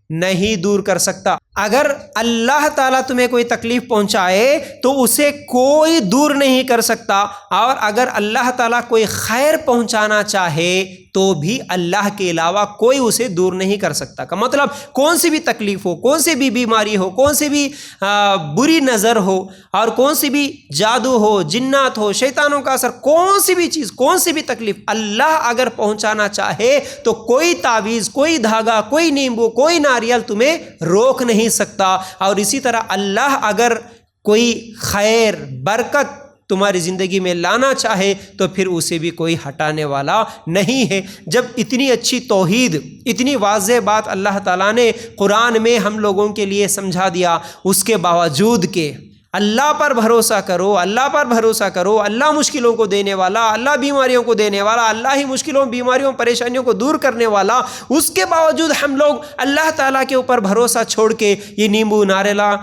نہیں دور کر سکتا. اگر اللہ تعالیٰ تمہیں کوئی تکلیف پہنچائے تو اسے کوئی دور نہیں کر سکتا، اور اگر اللہ تعالیٰ کوئی خیر پہنچانا چاہے تو بھی اللہ کے علاوہ کوئی اسے دور نہیں کر سکتا. کا مطلب کون سی بھی تکلیف ہو، کون سی بھی بیماری ہو، کون سی بھی بری نظر ہو، اور کون سی بھی جادو ہو، جنات ہو، شیطانوں کا اثر، کون سی بھی چیز، کون سی بھی تکلیف اللہ اگر پہنچانا چاہے تو کوئی تعویذ، کوئی دھاگا، کوئی نیمبو، کوئی ناریل تمہیں روک نہیں سکتا. اور اسی طرح اللہ اگر کوئی خیر، برکت تمہاری زندگی میں لانا چاہے تو پھر اسے بھی کوئی ہٹانے والا نہیں ہے. جب اتنی اچھی توحید، اتنی واضح بات اللہ تعالیٰ نے قرآن میں ہم لوگوں کے لیے سمجھا دیا، اس کے باوجود کہ اللہ پر بھروسہ کرو، اللہ پر بھروسہ کرو، اللہ مشکلوں کو دینے والا، اللہ بیماریوں کو دینے والا، اللہ ہی مشکلوں، بیماریوں، پریشانیوں کو دور کرنے والا، اس کے باوجود ہم لوگ اللہ تعالیٰ کے اوپر بھروسہ چھوڑ کے یہ نیمبو، ناریلا،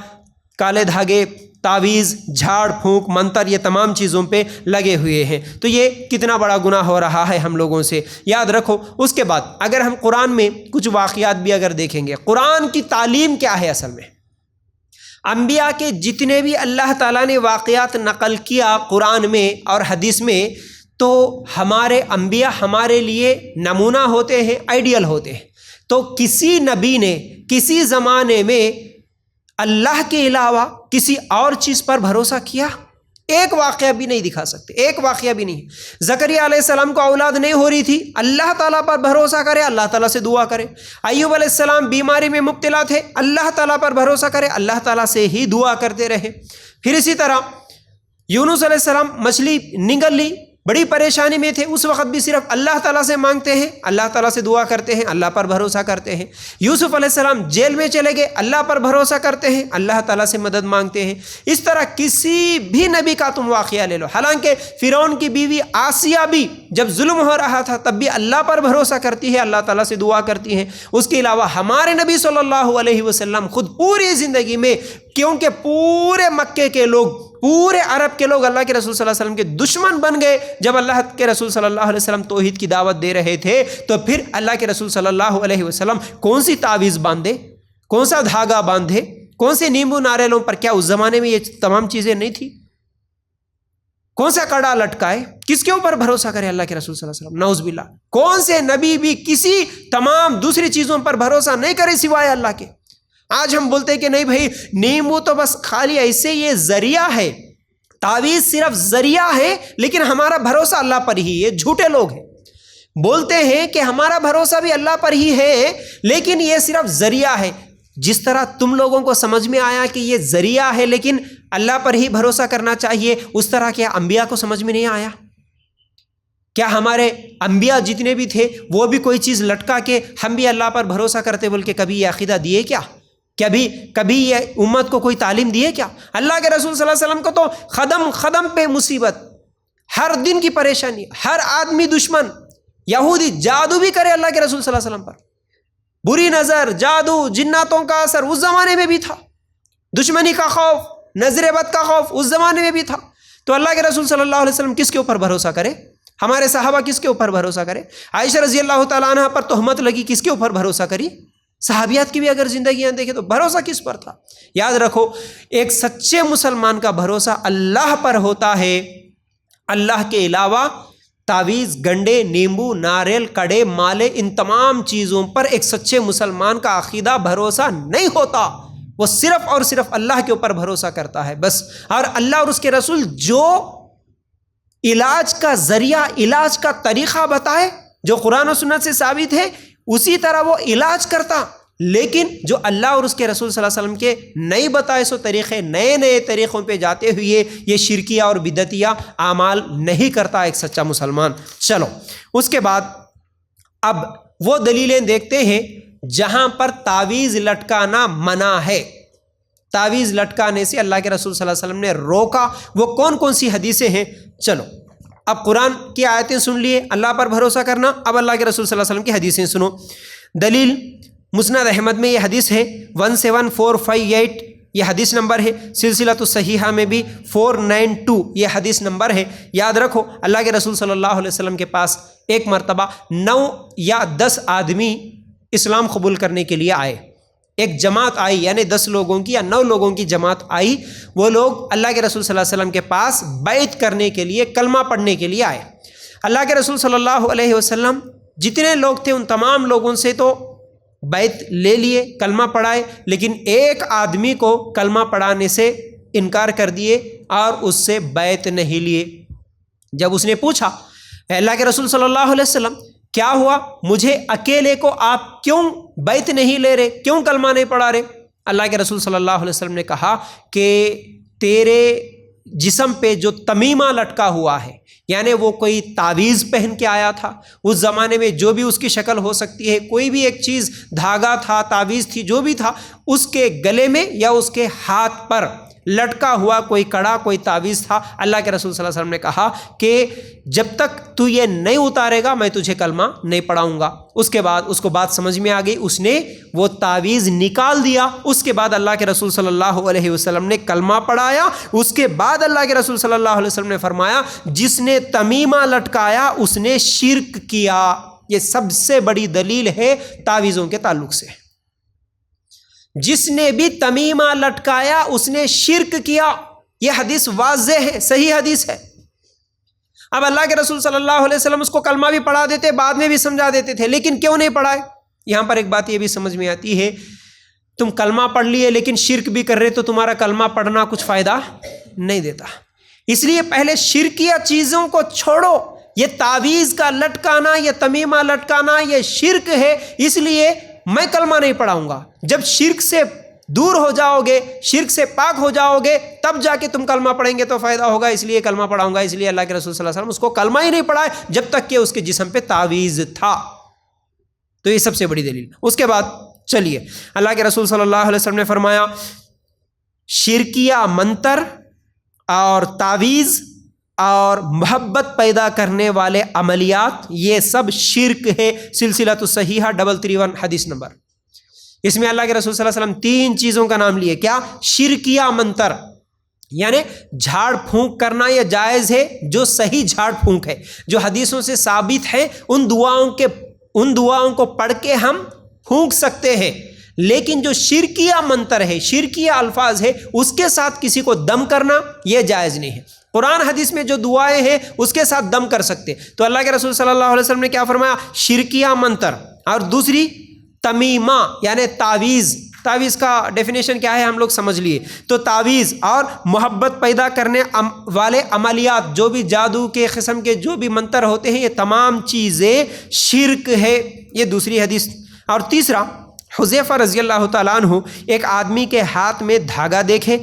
کالے دھاگے، تعویذ، جھاڑ پھونک، منتر، یہ تمام چیزوں پہ لگے ہوئے ہیں. تو یہ کتنا بڑا گناہ ہو رہا ہے ہم لوگوں سے، یاد رکھو. اس کے بعد اگر ہم قرآن میں کچھ واقعات بھی اگر دیکھیں گے، قرآن کی تعلیم کیا ہے اصل میں؟ انبیاء کے جتنے بھی اللہ تعالیٰ نے واقعات نقل کیا قرآن میں اور حدیث میں، تو ہمارے انبیاء ہمارے لیے نمونہ ہوتے ہیں، آئیڈیل ہوتے ہیں. تو کسی نبی نے کسی زمانے میں اللہ کے علاوہ کسی اور چیز پر بھروسہ کیا؟ ایک واقعہ بھی نہیں دکھا سکتے، ایک واقعہ بھی نہیں. زکریا علیہ السلام کو اولاد نہیں ہو رہی تھی، اللہ تعالیٰ پر بھروسہ کرے، اللہ تعالیٰ سے دعا کرے. ایوب علیہ السلام بیماری میں مبتلا تھے، اللہ تعالیٰ پر بھروسہ کرے، اللہ تعالیٰ سے ہی دعا کرتے رہے. پھر اسی طرح یونس علیہ السلام مچھلی نگل لی، بڑی پریشانی میں تھے، اس وقت بھی صرف اللہ تعالیٰ سے مانگتے ہیں، اللہ تعالیٰ سے دعا کرتے ہیں، اللہ پر بھروسہ کرتے ہیں۔ یوسف علیہ السلام جیل میں چلے گئے، اللہ پر بھروسہ کرتے ہیں، اللہ تعالیٰ سے مدد مانگتے ہیں۔ اس طرح کسی بھی نبی کا تم واقعہ لے لو، حالانکہ فرعون کی بیوی آسیہ بھی جب ظلم ہو رہا تھا تب بھی اللہ پر بھروسہ کرتی ہے، اللہ تعالیٰ سے دعا کرتی ہیں۔ اس کے علاوہ ہمارے نبی صلی اللہ علیہ وسلم خود پوری زندگی میں، کیونکہ پورے مکے کے لوگ، پورے عرب کے لوگ اللہ کے رسول صلی اللہ علیہ وسلم کے دشمن بن گئے جب اللہ کے رسول صلی اللہ علیہ وسلم توحید کی دعوت دے رہے تھے، تو پھر اللہ کے رسول صلی اللہ علیہ وسلم کون سی تعویذ باندھے، کون سا دھاگا باندھے، کون سے نیمبو ناریلوں پر؟ کیا اس زمانے میں یہ تمام چیزیں نہیں تھی؟ کون سا کڑا لٹکائے؟ کس کے اوپر بھروسہ کرے اللہ کے رسول صلی اللہ علیہ وسلم؟ نعوذ باللہ، کون سے نبی بھی کسی تمام دوسری چیزوں پر بھروسہ نہیں کرے سوائے اللہ کے۔ آج ہم بولتے ہیں کہ نہیں بھائی، نیمبو تو بس خالی ایسے یہ ذریعہ ہے، تعویذ صرف ذریعہ ہے، لیکن ہمارا بھروسہ اللہ پر ہی ہے۔ جھوٹے لوگ ہیں، بولتے ہیں کہ ہمارا بھروسہ بھی اللہ پر ہی ہے لیکن یہ صرف ذریعہ ہے۔ جس طرح تم لوگوں کو سمجھ میں آیا کہ یہ ذریعہ ہے لیکن اللہ پر ہی بھروسہ کرنا چاہیے، اس طرح کیا انبیاء کو سمجھ میں نہیں آیا؟ کیا ہمارے انبیاء جتنے بھی تھے وہ بھی کوئی چیز لٹکا کے ہم بھی اللہ پر بھروسہ کرتے بول کے کبھی یہ عقیدہ دیے کیا؟ کبھی یہ امت کو کوئی تعلیم دیے کیا؟ اللہ کے رسول صلی اللہ علیہ وسلم کو تو قدم قدم پہ مصیبت، ہر دن کی پریشانی، ہر آدمی دشمن، یہودی جادو بھی کرے اللہ کے رسول صلی اللہ علیہ وسلم پر، بری نظر، جادو، جناتوں کا اثر اس زمانے میں بھی تھا، دشمنی کا خوف، نظر بد کا خوف اس زمانے میں بھی تھا۔ تو اللہ کے رسول صلی اللہ علیہ وسلم کس کے اوپر بھروسہ کرے؟ ہمارے صحابہ کس کے اوپر بھروسہ کرے؟ عائشہ رضی اللہ تعالیٰ عنہ پر تہمت لگی، کس کے اوپر بھروسہ کری؟ صحابیات کی بھی اگر زندگیاں دیکھیں تو بھروسہ کس پر تھا؟ یاد رکھو، ایک سچے مسلمان کا بھروسہ اللہ پر ہوتا ہے۔ اللہ کے علاوہ تعویذ، گنڈے، نیمبو، ناریل، کڑے، مالے، ان تمام چیزوں پر ایک سچے مسلمان کا عقیدہ بھروسہ نہیں ہوتا۔ وہ صرف اور صرف اللہ کے اوپر بھروسہ کرتا ہے بس۔ اور اللہ اور اس کے رسول جو علاج کا ذریعہ، علاج کا طریقہ بتائے، جو قرآن و سنت سے ثابت ہے، اسی طرح وہ علاج کرتا۔ لیکن جو اللہ اور اس کے رسول صلی اللہ علیہ وسلم کے نئے بتائے سو طریقے، نئے طریقوں پہ جاتے ہوئے یہ شرکیہ اور بدعتیہ اعمال نہیں کرتا ایک سچا مسلمان۔ چلو اس کے بعد اب وہ دلیلیں دیکھتے ہیں جہاں پر تعویذ لٹکانا منع ہے، تعویذ لٹکانے سے اللہ کے رسول صلی اللہ علیہ وسلم نے روکا۔ وہ کون سی حدیثیں ہیں؟ چلو اب قرآن کی آیتیں سن لیے، اللہ پر بھروسہ کرنا، اب اللہ کے رسول صلی اللہ علیہ وسلم کی حدیثیں سنو۔ دلیل مسند احمد میں یہ حدیث ہے 17458، یہ حدیث نمبر ہے۔ سلسلۃ الصحیحہ میں بھی 492 یہ حدیث نمبر ہے۔ یاد رکھو، اللہ کے رسول صلی اللہ علیہ وسلم کے پاس ایک مرتبہ 9 یا 10 آدمی اسلام قبول کرنے کے لیے آئے، ایک جماعت آئی، یعنی 10 لوگوں کی یا 9 لوگوں کی جماعت آئی۔ وہ لوگ اللہ کے رسول صلی اللہ علیہ وسلم کے پاس بیعت کرنے کے لیے، کلمہ پڑھنے کے لیے آئے۔ اللہ کے رسول صلی اللہ علیہ وسلم جتنے لوگ تھے ان تمام لوگوں سے تو بیعت لے لیے، کلمہ پڑھائے، لیکن ایک آدمی کو کلمہ پڑھانے سے انکار کر دیے اور اس سے بیعت نہیں لیے۔ جب اس نے پوچھا اے اللہ کے رسول صلی اللہ علیہ وسلم کیا ہوا، مجھے اکیلے کو آپ کیوں بیعت نہیں لے رہے، کیوں کلمہ نہیں پڑھا رہے؟ اللہ کے رسول صلی اللہ علیہ وسلم نے کہا کہ تیرے جسم پہ جو تمیمہ لٹکا ہوا ہے، یعنی وہ کوئی تعویذ پہن کے آیا تھا، اس زمانے میں جو بھی اس کی شکل ہو سکتی ہے، کوئی بھی ایک چیز، دھاگا تھا، تعویذ تھی، جو بھی تھا، اس کے گلے میں یا اس کے ہاتھ پر لٹکا ہوا کوئی کڑا، کوئی تعویذ تھا۔ اللہ کے رسول صلی اللہ علیہ وسلم نے کہا کہ جب تک تو یہ نہیں اتارے گا میں تجھے کلمہ نہیں پڑھاؤں گا۔ اس کے بعد اس کو بات سمجھ میں آ گئی، اس نے وہ تعویذ نکال دیا۔ اس کے بعد اللہ کے رسول صلی اللہ علیہ وسلم نے کلمہ پڑھایا۔ اس کے بعد اللہ کے رسول صلی اللہ علیہ وسلم نے فرمایا جس نے تمیمہ لٹکایا اس نے شرک کیا۔ یہ سب سے بڑی دلیل ہے تعویذوں کے تعلق سے۔ جس نے بھی تمیمہ لٹکایا اس نے شرک کیا، یہ حدیث واضح ہے، صحیح حدیث ہے۔ اب اللہ کے رسول صلی اللہ علیہ وسلم اس کو کلمہ بھی پڑھا دیتے، بعد میں بھی سمجھا دیتے تھے، لیکن کیوں نہیں پڑھائے؟ یہاں پر ایک بات یہ بھی سمجھ میں آتی ہے، تم کلمہ پڑھ لیے لیکن شرک بھی کر رہے تو تمہارا کلمہ پڑھنا کچھ فائدہ نہیں دیتا۔ اس لیے پہلے شرکیہ چیزوں کو چھوڑو۔ یہ تعویذ کا لٹکانا، یہ تمیمہ لٹکانا، یہ شرک ہے، اس لیے میں کلمہ نہیں پڑھاؤں گا۔ جب شرک سے دور ہو جاؤ گے، شرک سے پاک ہو جاؤ گے، تب جا کے تم کلمہ پڑھیں گے تو فائدہ ہوگا، اس لیے کلمہ پڑھاؤں گا۔ اس لیے اللہ کے رسول صلی اللہ علیہ وسلم اس کو کلمہ ہی نہیں پڑھائے جب تک کہ اس کے جسم پہ تعویذ تھا۔ تو یہ سب سے بڑی دلیل۔ اس کے بعد چلیے، اللہ کے رسول صلی اللہ علیہ وسلم نے فرمایا شرکیہ منتر اور تعویذ اور محبت پیدا کرنے والے عملیات یہ سب شرک ہے۔ سلسلۃ الصحیحہ 331 حدیث نمبر۔ اس میں اللہ کے رسول صلی اللہ علیہ وسلم 3 چیزوں کا نام لیے۔ کیا؟ شرکیہ منتر، یعنی جھاڑ پھونک کرنا یہ جائز ہے جو صحیح جھاڑ پھونک ہے، جو حدیثوں سے ثابت ہے، ان دعاؤں کو پڑھ کے ہم پھونک سکتے ہیں۔ لیکن جو شرکیہ منتر ہے، شرکیہ الفاظ ہے، اس کے ساتھ کسی کو دم کرنا یہ جائز نہیں ہے۔ قرآن حدیث میں جو دعائیں ہیں اس کے ساتھ دم کر سکتے، تو اللہ کے رسول صلی اللہ علیہ وسلم نے کیا فرمایا؟ شرکیہ منتر۔ اور دوسری تمیمہ یعنی تعویذ۔ تعویذ کا ڈیفینیشن کیا ہے ہم لوگ سمجھ لیے۔ تو تعویذ اور محبت پیدا کرنے والے عملیات، جو بھی جادو کے قسم کے جو بھی منتر ہوتے ہیں، یہ تمام چیزیں شرک ہے۔ یہ دوسری حدیث۔ اور تیسرا، حذیفہ رضی اللہ تعالیٰ عنہ ایک آدمی کے ہاتھ میں دھاگا دیکھے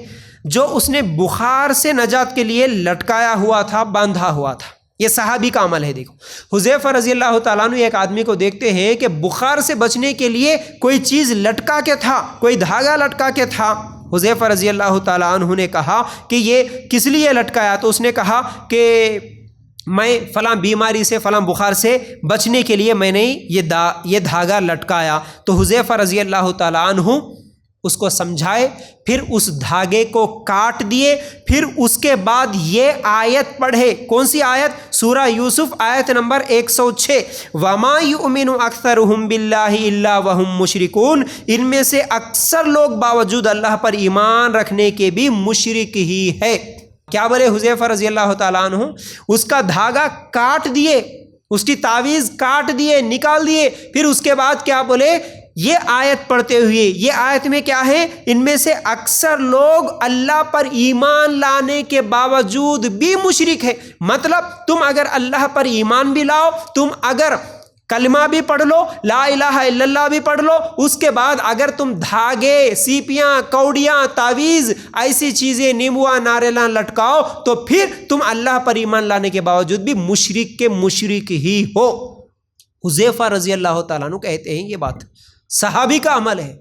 جو اس نے بخار سے نجات کے لیے لٹکایا ہوا تھا، باندھا ہوا تھا۔ یہ صحابی کا عمل ہے۔ دیکھو، حذیفہ رضی اللہ تعالیٰ عنہ ایک آدمی کو دیکھتے ہیں کہ بخار سے بچنے کے لیے کوئی چیز لٹکا کے تھا، کوئی دھاگا لٹکا کے تھا۔ حذیفہ رضی اللہ تعالیٰ عنہ نے کہا کہ یہ کس لیے لٹکایا؟ تو اس نے کہا کہ میں فلاں بیماری سے، فلاں بخار سے بچنے کے لیے میں نے یہ دھاگا لٹکایا۔ تو حذیفہ رضی اللہ تعالیٰ عنہ اس کو سمجھائے، پھر اس دھاگے کو کاٹ دیے، پھر اس کے بعد یہ آیت پڑھے۔ کون سی آیت؟ سورہ یوسف آیت نمبر 106، وَمَا يُؤْمِنُ أَكْثَرُهُمْ بِاللَّهِ إِلَّا وَهُمْ مُشْرِكُونَ۔ ان میں سے اکثر لوگ باوجود اللہ پر ایمان رکھنے کے بھی مشرک ہی ہے۔ کیا بولے حذیفہ رضی اللہ تعالیٰ عنہ؟ اس کا دھاگا کاٹ دیے، اس کی تعویذ کاٹ دیے، نکال دیے، پھر اس کے بعد کیا بولے؟ یہ آیت پڑھتے ہوئے، یہ آیت میں کیا ہے؟ ان میں سے اکثر لوگ اللہ پر ایمان لانے کے باوجود بھی مشرک ہے۔ مطلب تم اگر اللہ پر ایمان بھی لاؤ، تم اگر کلمہ بھی پڑھ لو، لا الہ الا اللہ بھی پڑھ لو، اس کے بعد اگر تم دھاگے، سیپیاں، کوڑیاں، تعویذ، ایسی چیزیں، نیمبوا، ناریلاں لٹکاؤ، تو پھر تم اللہ پر ایمان لانے کے باوجود بھی مشرک کے مشرک ہی ہو۔ حذیفہ رضی اللہ تعالیٰ عنہ کہتے ہیں یہ بات صحابی کا عمل ہے۔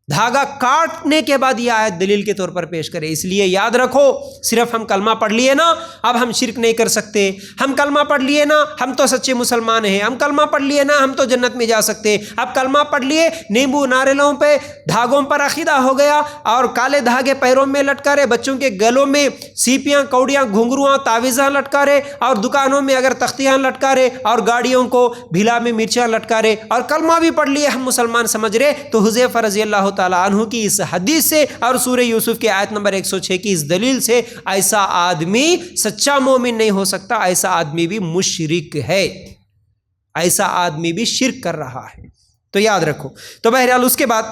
دھاگا کاٹنے کے بعد یہ آیت دلیل کے طور پر پیش کرے۔ اس لیے یاد رکھو، صرف ہم کلمہ پڑھ لیے نا اب ہم شرک نہیں کر سکتے، ہم کلمہ پڑھ لیے نا ہم تو سچے مسلمان ہیں، ہم کلمہ پڑھ لیے نا ہم تو جنت میں جا سکتے۔ اب کلمہ پڑھ لیے، نیمبو ناریلوں پہ، دھاگوں پر عقیدہ ہو گیا، اور کالے دھاگے پیروں میں لٹکا رہے، بچوں کے گلوں میں سیپیاں، کوڑیاں، گھنگروਆਂ، تعویذاں لٹکا رہے، اور دکانوں میں اگر تختیاں لٹکا رہے، اور گاڑیوں کو بھیلا میں مرچیاں لٹکا رہے، اور کلمہ بھی پڑھ لیے ہم مسلمان سمجھ رہے۔ تو حذیفہ رضی اللہ تعالیٰ عنہ کی اس حدیث سے اور سورہ یوسف کی آیت نمبر 106 کی اس دلیل سے ایسا آدمی سچا مومن نہیں ہو سکتا، ایسا آدمی بھی مشرک ہے، ایسا آدمی بھی شرک کر رہا ہے۔ تو یاد رکھو۔ تو بہرحال اس کے بعد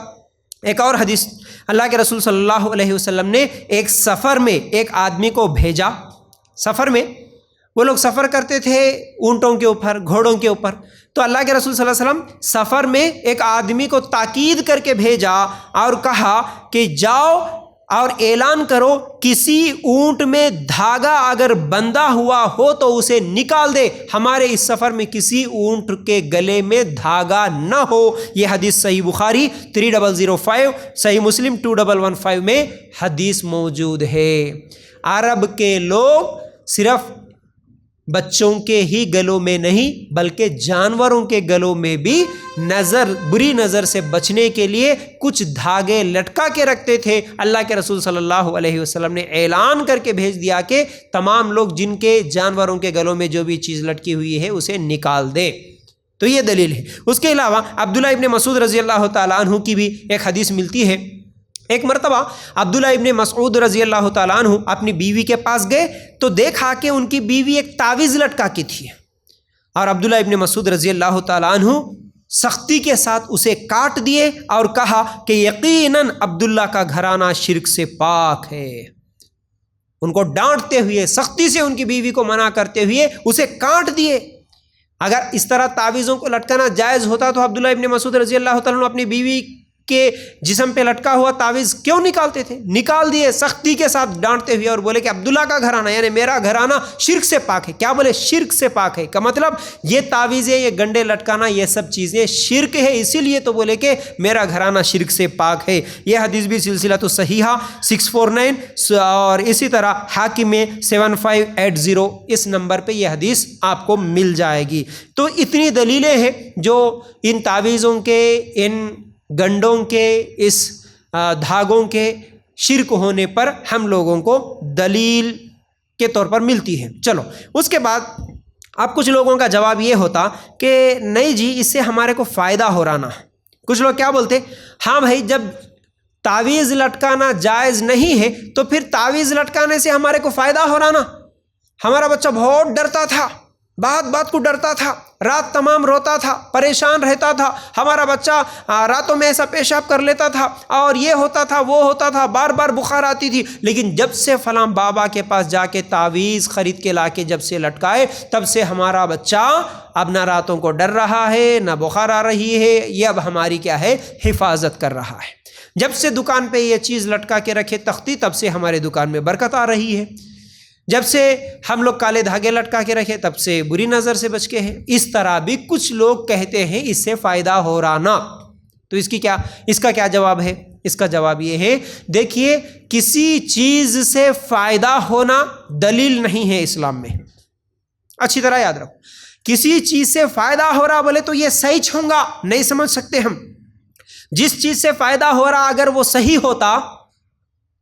ایک اور حدیث، اللہ کے رسول صلی اللہ علیہ وسلم نے ایک سفر میں ایک آدمی کو بھیجا۔ سفر میں وہ لوگ سفر کرتے تھے اونٹوں کے اوپر، گھوڑوں کے اوپر، تو اللہ کے رسول صلی اللہ علیہ وسلم سفر میں ایک آدمی کو تاکید کر کے بھیجا اور کہا کہ جاؤ اور اعلان کرو، کسی اونٹ میں دھاگا اگر بندھا ہوا ہو تو اسے نکال دے، ہمارے اس سفر میں کسی اونٹ کے گلے میں دھاگا نہ ہو۔ یہ حدیث صحیح بخاری 3005، صحیح مسلم 2115 میں حدیث موجود ہے۔ عرب کے لوگ صرف بچوں کے ہی گلوں میں نہیں بلکہ جانوروں کے گلوں میں بھی بری نظر سے بچنے کے لیے کچھ دھاگے لٹکا کے رکھتے تھے۔ اللہ کے رسول صلی اللہ علیہ وسلم نے اعلان کر کے بھیج دیا کہ تمام لوگ جن کے جانوروں کے گلوں میں جو بھی چیز لٹکی ہوئی ہے اسے نکال دے۔ تو یہ دلیل ہے۔ اس کے علاوہ عبداللہ ابن مسعود رضی اللہ تعالیٰ عنہ کی بھی ایک حدیث ملتی ہے۔ ایک مرتبہ عبداللہ ابن مسعود رضی اللہ تعالیٰ عنہ اپنی بیوی کے پاس گئے تو دیکھا کہ ان کی بیوی ایک تعویذ لٹکا کی تھی، اور عبداللہ ابن مسعود رضی اللہ تعالیٰ عنہ سختی کے ساتھ اسے کاٹ دیے اور کہا کہ یقیناً عبداللہ کا گھرانہ شرک سے پاک ہے۔ ان کو ڈانٹتے ہوئے، سختی سے ان کی بیوی کو منع کرتے ہوئے اسے کاٹ دیے۔ اگر اس طرح تعویذوں کو لٹکانا جائز ہوتا تو عبداللہ ابن مسعود رضی اللہ تعالیٰ عنہ اپنی بیوی کے جسم پہ لٹکا ہوا تعویذ کیوں نکالتے تھے؟ نکال دیے سختی کے ساتھ ڈانٹتے ہوئے، اور بولے کہ عبداللہ کا گھرانہ یعنی میرا گھرانہ شرک سے پاک ہے۔ کیا بولے؟ شرک سے پاک ہے، کا مطلب یہ تعویذیں، یہ گنڈے لٹکانا، یہ سب چیزیں شرک ہے، اسی لیے تو بولے کہ میرا گھرانہ شرک سے پاک ہے۔ یہ حدیث بھی سلسلۃ الصحیحہ 649 اور اسی طرح حاکم میں 7580 اس نمبر پہ یہ حدیث آپ کو مل جائے گی۔ تو اتنی دلیلیں ہیں جو ان تعویذوں کے، ان گنڈوں کے، اس دھاگوں کے شرک ہونے پر ہم لوگوں کو دلیل کے طور پر ملتی ہے۔ چلو اس کے بعد اب کچھ لوگوں کا جواب یہ ہوتا کہ نہیں جی اس سے ہمارے کو فائدہ ہو رہا نا۔ کچھ لوگ کیا بولتے؟ ہاں بھائی جب تعویذ لٹکانا جائز نہیں ہے تو پھر تعویذ لٹکانے سے ہمارے کو فائدہ ہو رہا نا۔ ہمارا بچہ بہت ڈرتا تھا، بات بات کو ڈرتا تھا، رات تمام روتا تھا، پریشان رہتا تھا، ہمارا بچہ راتوں میں ایسا پیشاب کر لیتا تھا اور یہ ہوتا تھا وہ ہوتا تھا، بار بار بخار آتی تھی، لیکن جب سے فلاں بابا کے پاس جا کے تعویذ خرید کے لا کے جب سے لٹکائے تب سے ہمارا بچہ اب نہ راتوں کو ڈر رہا ہے، نہ بخار آ رہی ہے، یہ اب ہماری کیا ہے؟ حفاظت کر رہا ہے۔ جب سے دکان پہ یہ چیز لٹکا کے رکھے تختی تب سے ہمارے دکان میں برکت آ رہی ہے۔ جب سے ہم لوگ کالے دھاگے لٹکا کے رکھے تب سے بری نظر سے بچ کے ہیں۔ اس طرح بھی کچھ لوگ کہتے ہیں اس سے فائدہ ہو رہا نا۔ تو اس کا کیا جواب ہے؟ اس کا جواب یہ ہے، دیکھیے کسی چیز سے فائدہ ہونا دلیل نہیں ہے اسلام میں۔ اچھی طرح یاد رکھو، کسی چیز سے فائدہ ہو رہا بولے تو یہ صحیح چھونگا نہیں سمجھ سکتے ہم۔ جس چیز سے فائدہ ہو رہا اگر وہ صحیح ہوتا،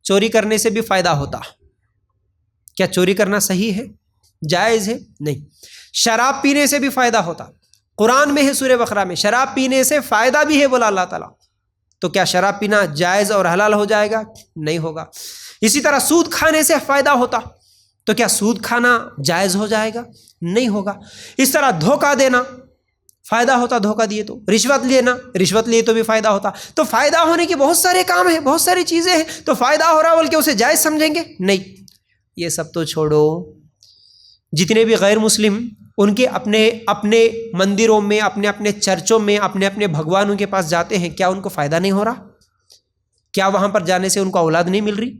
چوری کرنے سے بھی فائدہ ہوتا۔ کیا چوری کرنا صحیح ہے؟ جائز ہے؟ نہیں۔ شراب پینے سے بھی فائدہ ہوتا، قرآن میں ہے سورہ بقرہ میں شراب پینے سے فائدہ بھی ہے بولا اللہ تعالیٰ، تو کیا شراب پینا جائز اور حلال ہو جائے گا؟ نہیں ہوگا۔ اسی طرح سود کھانے سے فائدہ ہوتا، تو کیا سود کھانا جائز ہو جائے گا؟ نہیں ہوگا۔ اس طرح دھوکہ دینا فائدہ ہوتا، دھوکہ دیے تو، رشوت لینا، رشوت لیے تو بھی فائدہ ہوتا۔ تو فائدہ ہونے کے بہت سارے کام ہیں، بہت ساری چیزیں ہیں، تو فائدہ ہو رہا بول کے اسے جائز سمجھیں گے؟ نہیں۔ یہ سب تو چھوڑو، جتنے بھی غیر مسلم ان کے اپنے مندروں میں، اپنے چرچوں میں، اپنے بھگوانوں کے پاس جاتے ہیں، کیا ان کو فائدہ نہیں ہو رہا؟ کیا وہاں پر جانے سے ان کو اولاد نہیں مل رہی؟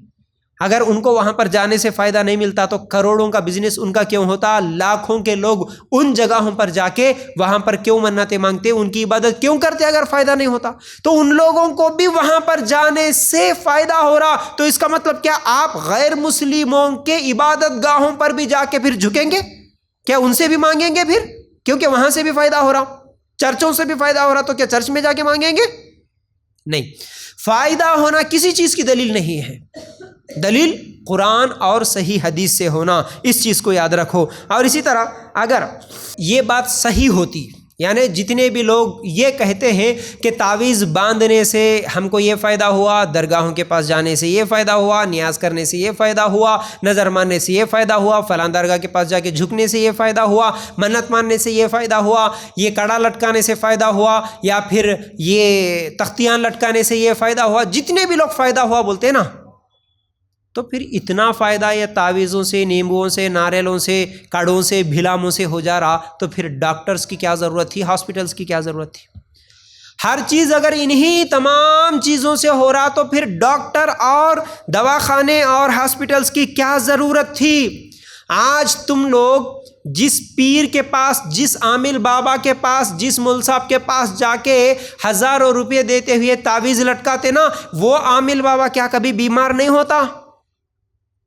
اگر ان کو وہاں پر جانے سے فائدہ نہیں ملتا تو کروڑوں کا بزنس ان کا کیوں ہوتا؟ لاکھوں کے لوگ ان جگہوں پر جا کے وہاں پر کیوں منتیں مانگتے، ان کی عبادت کیوں کرتے اگر فائدہ نہیں ہوتا؟ تو ان لوگوں کو بھی وہاں پر جانے سے فائدہ ہو رہا، تو اس کا مطلب کیا آپ غیر مسلموں کے عبادت گاہوں پر بھی جا کے پھر جھکیں گے؟ کیا ان سے بھی مانگیں گے پھر؟ کیونکہ وہاں سے بھی فائدہ ہو رہا، چرچوں سے بھی فائدہ ہو رہا، تو کیا چرچ میں جا کے مانگیں گے؟ نہیں۔ فائدہ ہونا کسی چیز کی دلیل نہیں ہے، دلیل قرآن اور صحیح حدیث سے ہونا، اس چیز کو یاد رکھو۔ اور اسی طرح اگر یہ بات صحیح ہوتی، یعنی جتنے بھی لوگ یہ کہتے ہیں کہ تعویذ باندھنے سے ہم کو یہ فائدہ ہوا، درگاہوں کے پاس جانے سے یہ فائدہ ہوا، نیاز کرنے سے یہ فائدہ ہوا، نظر ماننے سے یہ فائدہ ہوا، فلاں درگاہ کے پاس جا کے جھکنے سے یہ فائدہ ہوا، منت ماننے سے یہ فائدہ ہوا، یہ کڑا لٹکانے سے فائدہ ہوا، یا پھر یہ تختیاں لٹکانے سے یہ فائدہ ہوا، جتنے بھی لوگ فائدہ ہوا بولتے ہیں نا، تو پھر اتنا فائدہ یہ تعویذوں سے، نیمبوؤں سے، ناریلوں سے، کڑوں سے، بھلاموں سے ہو جا رہا، تو پھر ڈاکٹرز کی کیا ضرورت تھی؟ ہاسپٹلز کی کیا ضرورت تھی؟ ہر چیز اگر انہی تمام چیزوں سے ہو رہا تو پھر ڈاکٹر اور دواخانے اور ہاسپٹلز کی کیا ضرورت تھی؟ آج تم لوگ جس پیر کے پاس، جس عامل بابا کے پاس، جس مول صاحب کے پاس جا کے ہزاروں روپے دیتے ہوئے تعویذ لٹکاتے نا، وہ عامل بابا کیا کبھی بیمار نہیں ہوتا؟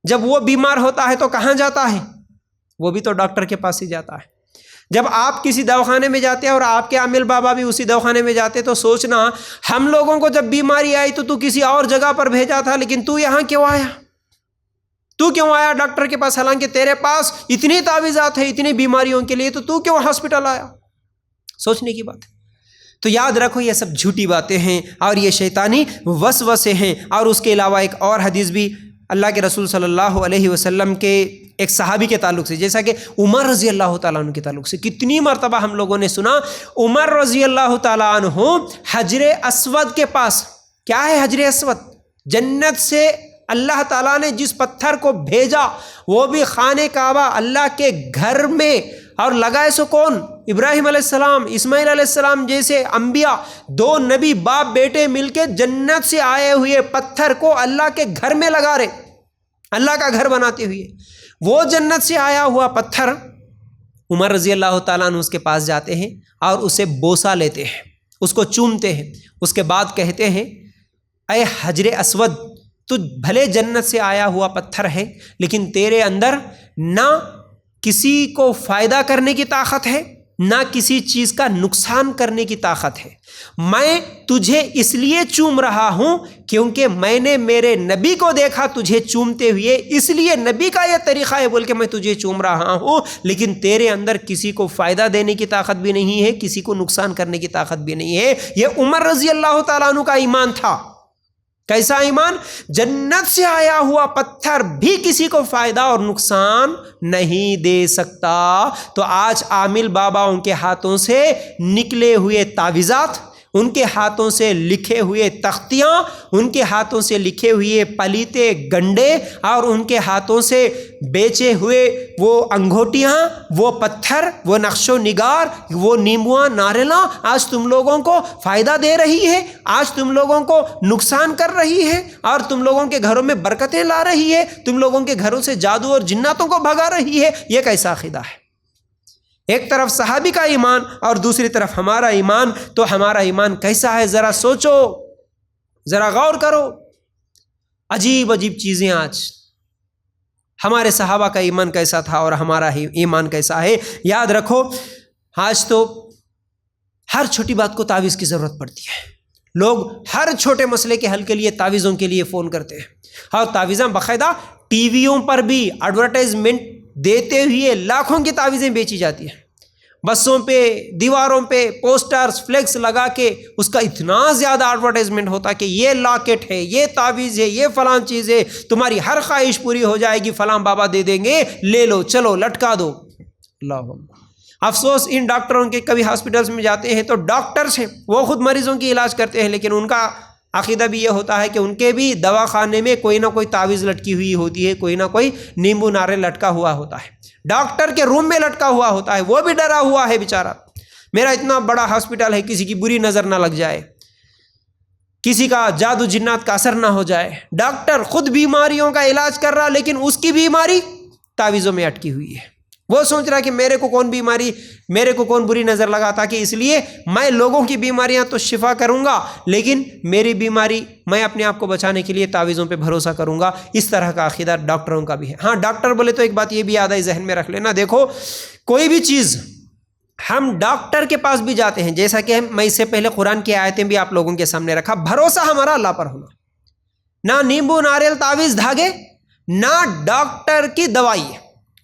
جب وہ بیمار ہوتا ہے تو کہاں جاتا ہے؟ وہ بھی تو ڈاکٹر کے پاس ہی جاتا ہے۔ جب آپ کسی دواخانے میں جاتے اور آپ کے عامل بابا بھی اسی دواخانے میں جاتے تو سوچنا، ہم لوگوں کو جب بیماری آئی تو کسی اور جگہ پر بھیجا تھا، لیکن تو یہاں کیوں آیا؟ تو کیوں آیا ڈاکٹر کے پاس؟ حالانکہ تیرے پاس اتنی تعویذات ہیں اتنی بیماریوں کے لیے، تو کیوں ہاسپٹل آیا؟ سوچنے کی بات ہے۔ تو یاد رکھو یہ سب جھوٹی باتیں ہیں اور یہ شیطانی وسوسے ہیں۔ اور اس کے علاوہ ایک اور حدیث بھی اللہ کے رسول صلی اللہ علیہ وسلم کے ایک صحابی کے تعلق سے، جیسا کہ عمر رضی اللہ تعالیٰ عنہ کے تعلق سے، کتنی مرتبہ ہم لوگوں نے سنا عمر رضی اللہ تعالیٰ عنہ حجر اسود کے پاس، کیا ہے حجر اسود؟ جنت سے اللہ تعالیٰ نے جس پتھر کو بھیجا وہ بھی خانہ کعبہ، اللہ کے گھر میں اور لگائے سو کون؟ ابراہیم علیہ السلام، اسماعیل علیہ السلام جیسے انبیاء، دو نبی باپ بیٹے مل کے جنت سے آئے ہوئے پتھر کو اللہ کے گھر میں لگا رہے، اللہ کا گھر بناتے ہوئے۔ وہ جنت سے آیا ہوا پتھر عمر رضی اللہ تعالیٰ عنہ اس کے پاس جاتے ہیں اور اسے بوسہ لیتے ہیں، اس کو چومتے ہیں، اس کے بعد کہتے ہیں اے حجر اسود، تو بھلے جنت سے آیا ہوا پتھر ہے لیکن تیرے اندر نہ کسی کو فائدہ کرنے کی طاقت ہے، نہ کسی چیز کا نقصان کرنے کی طاقت ہے۔ میں تجھے اس لیے چوم رہا ہوں کیونکہ میں نے میرے نبی کو دیکھا تجھے چومتے ہوئے، اس لیے نبی کا یہ طریقہ ہے بول کے میں تجھے چوم رہا ہوں، لیکن تیرے اندر کسی کو فائدہ دینے کی طاقت بھی نہیں ہے، کسی کو نقصان کرنے کی طاقت بھی نہیں ہے۔ یہ عمر رضی اللہ تعالیٰ عنہ کا ایمان تھا۔ کیسا ایمان؟ جنت سے آیا ہوا پتھر بھی کسی کو فائدہ اور نقصان نہیں دے سکتا۔ تو آج عامل بابا ان کے ہاتھوں سے نکلے ہوئے تعویذات، ان کے ہاتھوں سے لکھے ہوئے تختیاں، ان کے ہاتھوں سے لکھے ہوئے پلیتے گنڈے اور ان کے ہاتھوں سے بیچے ہوئے وہ انگوٹیاں، وہ پتھر، وہ نقش و نگار، وہ نیمبواں، ناریلاں آج تم لوگوں کو فائدہ دے رہی ہے، آج تم لوگوں کو نقصان کر رہی ہے اور تم لوگوں کے گھروں میں برکتیں لا رہی ہے، تم لوگوں کے گھروں سے جادو اور جناتوں کو بھگا رہی ہے۔ یہ کیسا عقیدہ ہے؟ ایک طرف صحابی کا ایمان اور دوسری طرف ہمارا ایمان، تو ہمارا ایمان کیسا ہے؟ ذرا سوچو، ذرا غور کرو۔ عجیب عجیب چیزیں آج۔ ہمارے صحابہ کا ایمان کیسا تھا اور ہمارا ایمان کیسا ہے؟ یاد رکھو، آج تو ہر چھوٹی بات کو تعویذ کی ضرورت پڑتی ہے۔ لوگ ہر چھوٹے مسئلے کے حل کے لیے تعویذوں کے لیے فون کرتے ہیں، اور تعویذیں باقاعدہ ٹی ویوں پر بھی ایڈورٹائزمنٹ دیتے ہوئے لاکھوں کی تعویذیں بیچی جاتی ہیں۔ بسوں پہ، دیواروں پہ پوسٹرز، فلیکس لگا کے اس کا اتنا زیادہ ایڈورٹائزمنٹ ہوتا کہ یہ لاکٹ ہے، یہ تعویذ ہے، یہ فلاں چیز ہے، تمہاری ہر خواہش پوری ہو جائے گی، فلاں بابا دے دیں گے، لے لو، چلو لٹکا دو۔ اللہ افسوس ان ڈاکٹروں کے، کبھی ہاسپٹلس میں جاتے ہیں تو ڈاکٹرز ہیں، وہ خود مریضوں کی علاج کرتے ہیں، لیکن ان کا عقیدہ بھی یہ ہوتا ہے کہ ان کے بھی دوا خانے میں کوئی نہ کوئی تعویذ لٹکی ہوئی ہوتی ہے، کوئی نہ کوئی نیمبو ناریل لٹکا ہوا ہوتا ہے، ڈاکٹر کے روم میں لٹکا ہوا ہوتا ہے، وہ بھی ڈرا ہوا ہے بیچارہ، میرا اتنا بڑا ہاسپٹل ہے، کسی کی بری نظر نہ لگ جائے، کسی کا جادو جنات کا اثر نہ ہو جائے۔ ڈاکٹر خود بیماریوں کا علاج کر رہا، لیکن اس کی بیماری تعویذوں میں اٹکی ہوئی ہے۔ وہ سوچ رہا کہ میرے کو کون بیماری، میرے کو کون بری نظر لگاتا، کہ اس لیے میں لوگوں کی بیماریاں تو شفا کروں گا، لیکن میری بیماری میں اپنے آپ کو بچانے کے لیے تعویذوں پہ بھروسہ کروں گا۔ اس طرح کا عقیدہ ڈاکٹروں کا بھی ہے۔ ہاں ڈاکٹر بولے تو ایک بات یہ بھی یاد ہے، ذہن میں رکھ لینا، دیکھو کوئی بھی چیز ہم ڈاکٹر کے پاس بھی جاتے ہیں، جیسا کہ میں اس سے پہلے قرآن کی آیتیں بھی آپ لوگوں کے سامنے رکھا، بھروسہ ہمارا اللہ پر ہونا، نہ نیمبو ناریل تعویذ دھاگے، نہ ڈاکٹر کی دوائی۔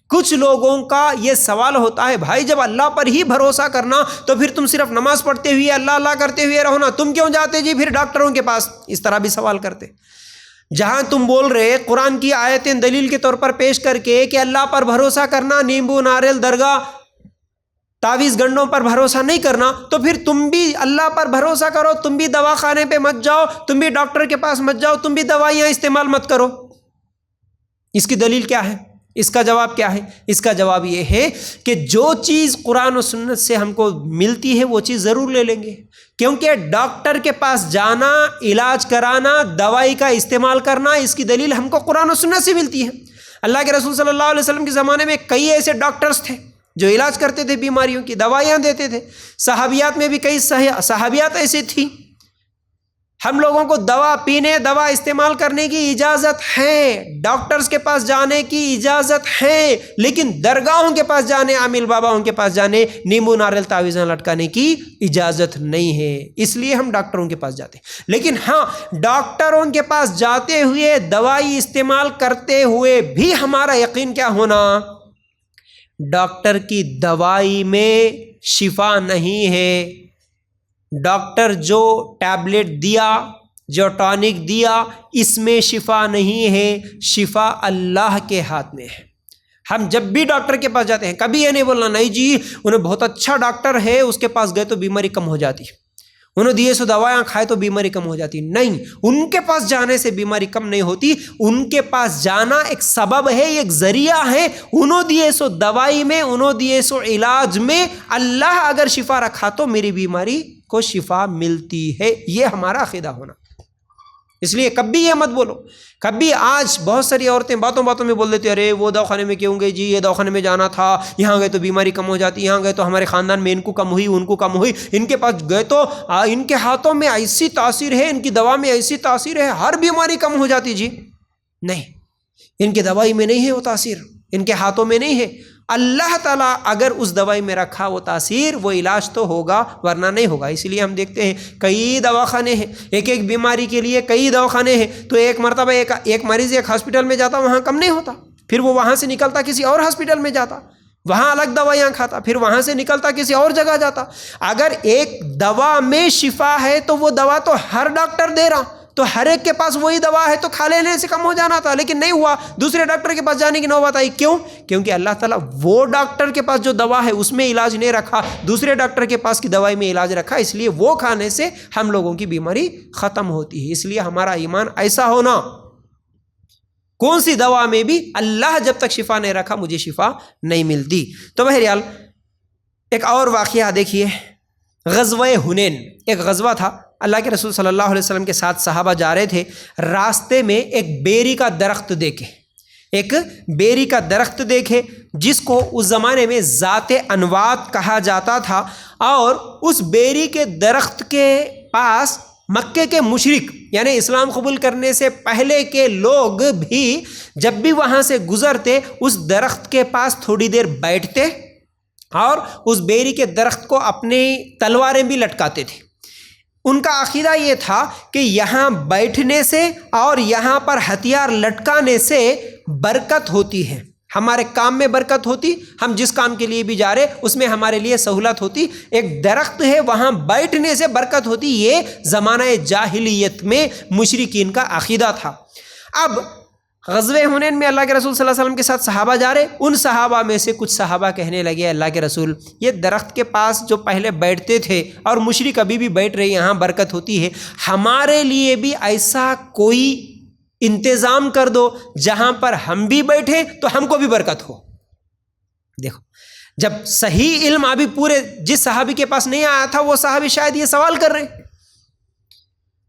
کچھ لوگوں کا یہ سوال ہوتا ہے، بھائی جب اللہ پر ہی بھروسہ کرنا تو پھر تم صرف نماز پڑھتے ہوئے اللہ اللہ کرتے ہوئے رہو نا، تم کیوں جاتے جی پھر ڈاکٹروں کے پاس؟ اس طرح بھی سوال کرتے۔ جہاں تم بول رہے قرآن کی آیتیں دلیل کے طور پر پیش کر کے کہ اللہ پر بھروسہ کرنا، نیمبو ناریل درگاہ تعویذ گنڈوں پر بھروسہ نہیں کرنا، تو پھر تم بھی اللہ پر بھروسہ کرو، تم بھی دواخانے پہ مت جاؤ، تم بھی ڈاکٹر کے پاس مت جاؤ، تم بھی دوائیاں استعمال مت کرو۔ اس کی دلیل کیا ہے؟ اس کا جواب کیا ہے؟ اس کا جواب یہ ہے کہ جو چیز قرآن و سنت سے ہم کو ملتی ہے وہ چیز ضرور لے لیں گے، کیونکہ ڈاکٹر کے پاس جانا، علاج کرانا، دوائی کا استعمال کرنا، اس کی دلیل ہم کو قرآن و سنت سے ملتی ہے۔ اللہ کے رسول صلی اللہ علیہ وسلم کے زمانے میں کئی ایسے ڈاکٹرز تھے جو علاج کرتے تھے، بیماریوں کی دوائیاں دیتے تھے۔ صحابیات میں بھی کئی صحابیات ایسی تھیں۔ ہم لوگوں کو دوا پینے، دوا استعمال کرنے کی اجازت ہے، ڈاکٹرز کے پاس جانے کی اجازت ہے، لیکن درگاہوں کے پاس جانے، عامل باباؤں کے پاس جانے، نیمبو ناریل تعویذیں لٹکانے کی اجازت نہیں ہے، اس لیے ہم ڈاکٹروں کے پاس جاتے ہیں۔ لیکن ہاں، ڈاکٹروں کے پاس جاتے ہوئے، دوائی استعمال کرتے ہوئے بھی ہمارا یقین کیا ہونا؟ ڈاکٹر کی دوائی میں شفا نہیں ہے۔ ڈاکٹر جو ٹیبلٹ دیا، جو ٹانک دیا، اس میں شفا نہیں ہے، شفا اللہ کے ہاتھ میں ہے۔ ہم جب بھی ڈاکٹر کے پاس جاتے ہیں، کبھی یہ نہیں بولنا نہیں جی انہیں بہت اچھا ڈاکٹر ہے، اس کے پاس گئے تو بیماری کم ہو جاتی ہے، انہوں دیے سو دوائیاں کھائے تو بیماری کم ہو جاتی، نہیں، ان کے پاس جانے سے بیماری کم نہیں ہوتی، ان کے پاس جانا ایک سبب ہے، ایک ذریعہ ہے، انہوں دیے سو دوائی میں، انہوں دیے سو علاج میں اللہ اگر شفا رکھا تو میری بیماری کو شفا ملتی ہے، یہ ہمارا عقیدہ ہونا۔ اس لیے کبھی یہ مت بولو، کبھی آج بہت ساری عورتیں باتوں میں بول دیتی ہیں، ارے وہ دواخانے میں کیوں گئی جی، یہ دواخانے میں جانا تھا، یہاں گئے تو بیماری کم ہو جاتی، یہاں گئے تو ہمارے خاندان میں ان کو کم ہوئی، ان کو کم ہوئی، ان کے پاس گئے تو ان کے ہاتھوں میں ایسی تاثیر ہے، ان کی دوا میں ایسی تاثیر ہے، ہر بیماری کم ہو جاتی۔ جی نہیں، ان کی دوائی میں نہیں ہے وہ تاثیر، ان کے ہاتھوں میں نہیں ہے۔ اللہ تعالیٰ اگر اس دوائی میں رکھا وہ تاثیر، وہ علاج تو ہوگا، ورنہ نہیں ہوگا۔ اس لیے ہم دیکھتے ہیں کئی دواخانے ہیں، ایک بیماری کے لیے کئی دواخانے ہیں، تو ایک مرتبہ ایک مریض ایک ہاسپٹل میں جاتا، وہاں کم نہیں ہوتا، پھر وہ وہاں سے نکلتا کسی اور ہاسپٹل میں جاتا، وہاں الگ دوائیاں کھاتا، پھر وہاں سے نکلتا کسی اور جگہ جاتا۔ اگر ایک دوا میں شفا ہے تو وہ دوا تو ہر ڈاکٹر دے رہا، تو ہر ایک کے پاس وہی دوا ہے تو کھا لینے سے کم ہو جانا تھا، لیکن نہیں ہوا، دوسرے ڈاکٹر کے پاس جانے کی نوبت آئی۔ کیوں؟ کیونکہ اللہ تعالیٰ وہ ڈاکٹر کے پاس جو دوا ہے اس میں علاج نہیں رکھا، دوسرے ڈاکٹر کے پاس کی دوائی میں علاج رکھا، اس لیے وہ کھانے سے ہم لوگوں کی بیماری ختم ہوتی ہے۔ اس لیے ہمارا ایمان ایسا ہونا، کون سی دوا میں بھی اللہ جب تک شفا نہیں رکھا مجھے شفا نہیں ملتی۔ تو بہرحال ایک اور واقعہ دیکھیے، غزوہ حنین، ایک غزوہ تھا، اللہ کے رسول صلی اللہ علیہ وسلم کے ساتھ صحابہ جا رہے تھے، راستے میں ایک بیری کا درخت دیکھے، جس کو اس زمانے میں ذات انوات کہا جاتا تھا، اور اس بیری کے درخت کے پاس مکے کے مشرک یعنی اسلام قبول کرنے سے پہلے کے لوگ بھی جب بھی وہاں سے گزرتے اس درخت کے پاس تھوڑی دیر بیٹھتے اور اس بیری کے درخت کو اپنی تلواریں بھی لٹکاتے تھے۔ ان کا عقیدہ یہ تھا کہ یہاں بیٹھنے سے اور یہاں پر ہتھیار لٹکانے سے برکت ہوتی ہے، ہمارے کام میں برکت ہوتی، ہم جس کام کے لیے بھی جا رہے اس میں ہمارے لیے سہولت ہوتی، ایک درخت ہے وہاں بیٹھنے سے برکت ہوتی، یہ زمانہ جاہلیت میں مشرکین کا عقیدہ تھا۔ اب غزوہ حنین میں اللہ کے رسول صلی اللہ علیہ وسلم کے ساتھ صحابہ جا رہے، ان صحابہ میں سے کچھ صحابہ کہنے لگے، اللہ کے رسول یہ درخت کے پاس جو پہلے بیٹھتے تھے اور مشرک ابھی بھی بیٹھ رہے، یہاں برکت ہوتی ہے، ہمارے لیے بھی ایسا کوئی انتظام کر دو جہاں پر ہم بھی بیٹھیں تو ہم کو بھی برکت ہو۔ دیکھو، جب صحیح علم ابھی پورے جس صحابی کے پاس نہیں آیا تھا وہ صحابی شاید یہ سوال کر رہے،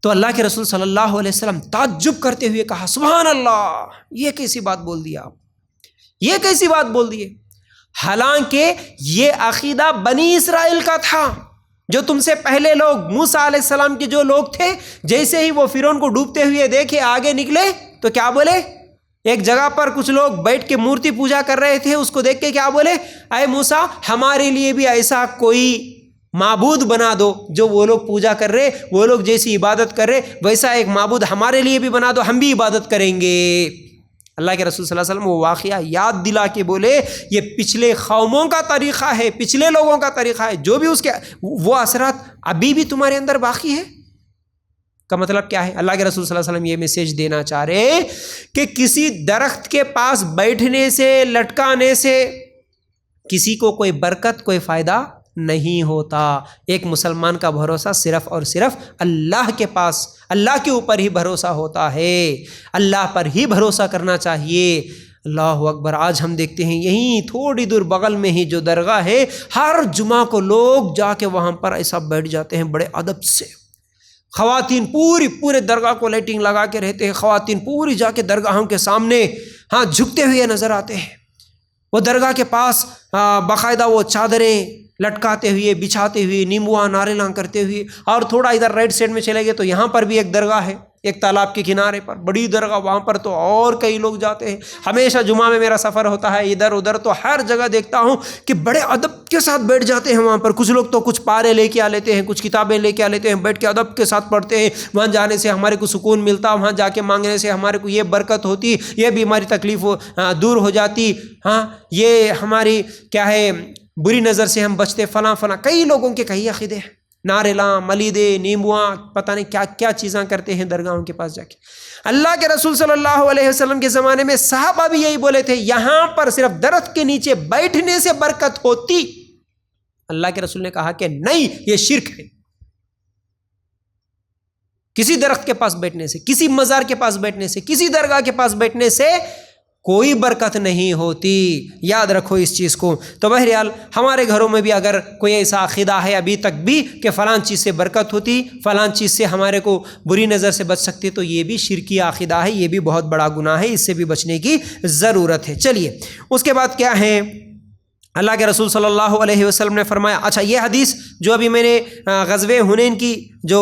تو اللہ کے رسول صلی اللہ علیہ وسلم تعجب کرتے ہوئے کہا، سبحان اللہ، یہ کیسی بات بول دیا آپ، یہ کیسی بات بول دیے، حالانکہ یہ عقیدہ بنی اسرائیل کا تھا، جو تم سے پہلے لوگ موسیٰ علیہ السلام کے جو لوگ تھے، جیسے ہی وہ فرعون کو ڈوبتے ہوئے دیکھے آگے نکلے تو کیا بولے، ایک جگہ پر کچھ لوگ بیٹھ کے مورتی پوجا کر رہے تھے، اس کو دیکھ کے کیا بولے، اے موسیٰ ہمارے لیے بھی ایسا کوئی معبود بنا دو، جو وہ لوگ پوجا کر رہے، وہ لوگ جیسی عبادت کر رہے ویسا ایک معبود ہمارے لیے بھی بنا دو، ہم بھی عبادت کریں گے۔ اللہ کے رسول صلی اللہ علیہ وسلم وہ واقعہ یاد دلا کے بولے، یہ پچھلے قوموں کا طریقہ ہے، پچھلے لوگوں کا طریقہ ہے، جو بھی اس کے وہ اثرات ابھی بھی تمہارے اندر باقی ہے۔ کا مطلب کیا ہے؟ اللہ کے رسول صلی اللہ علیہ وسلم یہ میسیج دینا چاہ رہے کہ کسی درخت کے پاس بیٹھنے سے، لٹکانے سے کسی کو کوئی برکت، کوئی فائدہ نہیں ہوتا۔ ایک مسلمان کا بھروسہ صرف اور صرف اللہ کے پاس، اللہ کے اوپر ہی بھروسہ ہوتا ہے، اللہ پر ہی بھروسہ کرنا چاہیے۔ اللہ اکبر، آج ہم دیکھتے ہیں یہیں تھوڑی دور بغل میں ہی جو درگاہ ہے، ہر جمعہ کو لوگ جا کے وہاں پر ایسا بیٹھ جاتے ہیں بڑے ادب سے، خواتین پورے درگاہ کو لائٹنگ لگا کے رہتے ہیں، خواتین پوری جا کے درگاہوں کے سامنے جھکتے ہوئے نظر آتے ہیں، وہ درگاہ کے پاس باقاعدہ وہ چادریں لٹکاتے ہوئے، بچھاتے ہوئے، نیمبواں ناریلاں کرتے ہوئے، اور تھوڑا ادھر رائٹ سائڈ میں چلے گئے تو یہاں پر بھی ایک درگاہ ہے، ایک تالاب کے کنارے پر بڑی درگاہ، وہاں پر تو اور کئی لوگ جاتے ہیں۔ ہمیشہ جمعہ میں میرا سفر ہوتا ہے ادھر ادھر، تو ہر جگہ دیکھتا ہوں کہ بڑے ادب کے ساتھ بیٹھ جاتے ہیں وہاں پر، کچھ لوگ تو کچھ پارے لے کے آ لیتے ہیں، کچھ کتابیں لے کے آ لیتے ہیں، بیٹھ کے ادب کے ساتھ پڑھتے ہیں۔ وہاں جانے سے ہمارے کو سکون ملتا، وہاں جا کے مانگنے سے ہمارے کو یہ برکت ہوتی، یہ بیماری تکلیف دور ہو جاتی، یہ ہماری کیا ہے بری نظر سے ہم بچتے، فلاں کئی لوگوں کے کئی عقیدے ہیں، ناریلاں، ملیدے، نیمبواں، پتہ نہیں کیا کیا چیزاں کرتے ہیں درگاہوں کے پاس جا کے۔ اللہ کے رسول صلی اللہ علیہ وسلم کے زمانے میں صحابہ بھی یہی بولے تھے، یہاں پر صرف درخت کے نیچے بیٹھنے سے برکت ہوتی۔ اللہ کے رسول نے کہا کہ نہیں، یہ شرک ہے، کسی درخت کے پاس بیٹھنے سے، کسی مزار کے پاس بیٹھنے سے، کسی درگاہ کے پاس بیٹھنے سے کوئی برکت نہیں ہوتی، یاد رکھو اس چیز کو۔ تو بہرحال ہمارے گھروں میں بھی اگر کوئی ایسا عقیدہ ہے ابھی تک بھی کہ فلاں چیز سے برکت ہوتی، فلاں چیز سے ہمارے کو بری نظر سے بچ سکتے، تو یہ بھی شرکی عقیدہ ہے، یہ بھی بہت بڑا گناہ ہے، اس سے بھی بچنے کی ضرورت ہے۔ چلیے اس کے بعد کیا ہے، اللہ کے رسول صلی اللہ علیہ وسلم نے فرمایا، اچھا یہ حدیث جو ابھی میں نے غزوہ حنین کی جو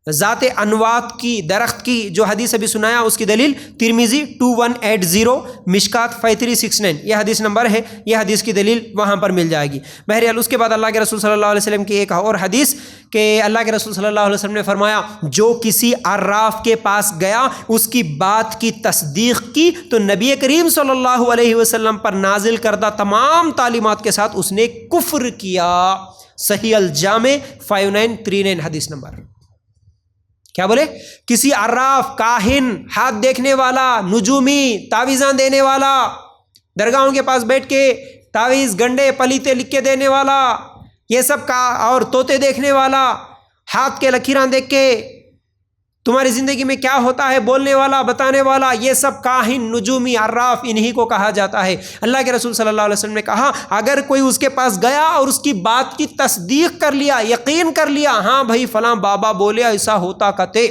ذات انوات کی درخت کی جو حدیث ابھی سنایا، اس کی دلیل ترمذی 2180، مشکات 5369، یہ حدیث نمبر ہے، یہ حدیث کی دلیل وہاں پر مل جائے گی۔ بہرحال اس کے بعد اللہ کے رسول صلی اللہ علیہ وسلم کی ایک اور حدیث کہ اللہ کے رسول صلی اللہ علیہ وسلم نے فرمایا، جو کسی عراف کے پاس گیا، اس کی بات کی تصدیق کی، تو نبی کریم صلی اللہ علیہ وسلم پر نازل کردہ تمام تعلیمات کے ساتھ اس نے کفر کیا۔ صحیح الجامع 5939 حدیث نمبر۔ کیا بولے؟ کسی عراف، کاہن، ہاتھ دیکھنے والا، نجومی، تعویذاں دینے والا، درگاہوں کے پاس بیٹھ کے تعویذ گنڈے پلیتے لکھ کے دینے والا، یہ سب کا، اور طوطے دیکھنے والا، ہاتھ کے لکیراں دیکھ کے تمہاری زندگی میں کیا ہوتا ہے بولنے والا، بتانے والا، یہ سب کاہن، نجومی، عراف، انہی کو کہا جاتا ہے۔ اللہ کے رسول صلی اللہ علیہ وسلم نے کہا، اگر کوئی اس کے پاس گیا اور اس کی بات کی تصدیق کر لیا، یقین کر لیا، ہاں بھائی فلاں بابا بولے ایسا ہوتا کتے،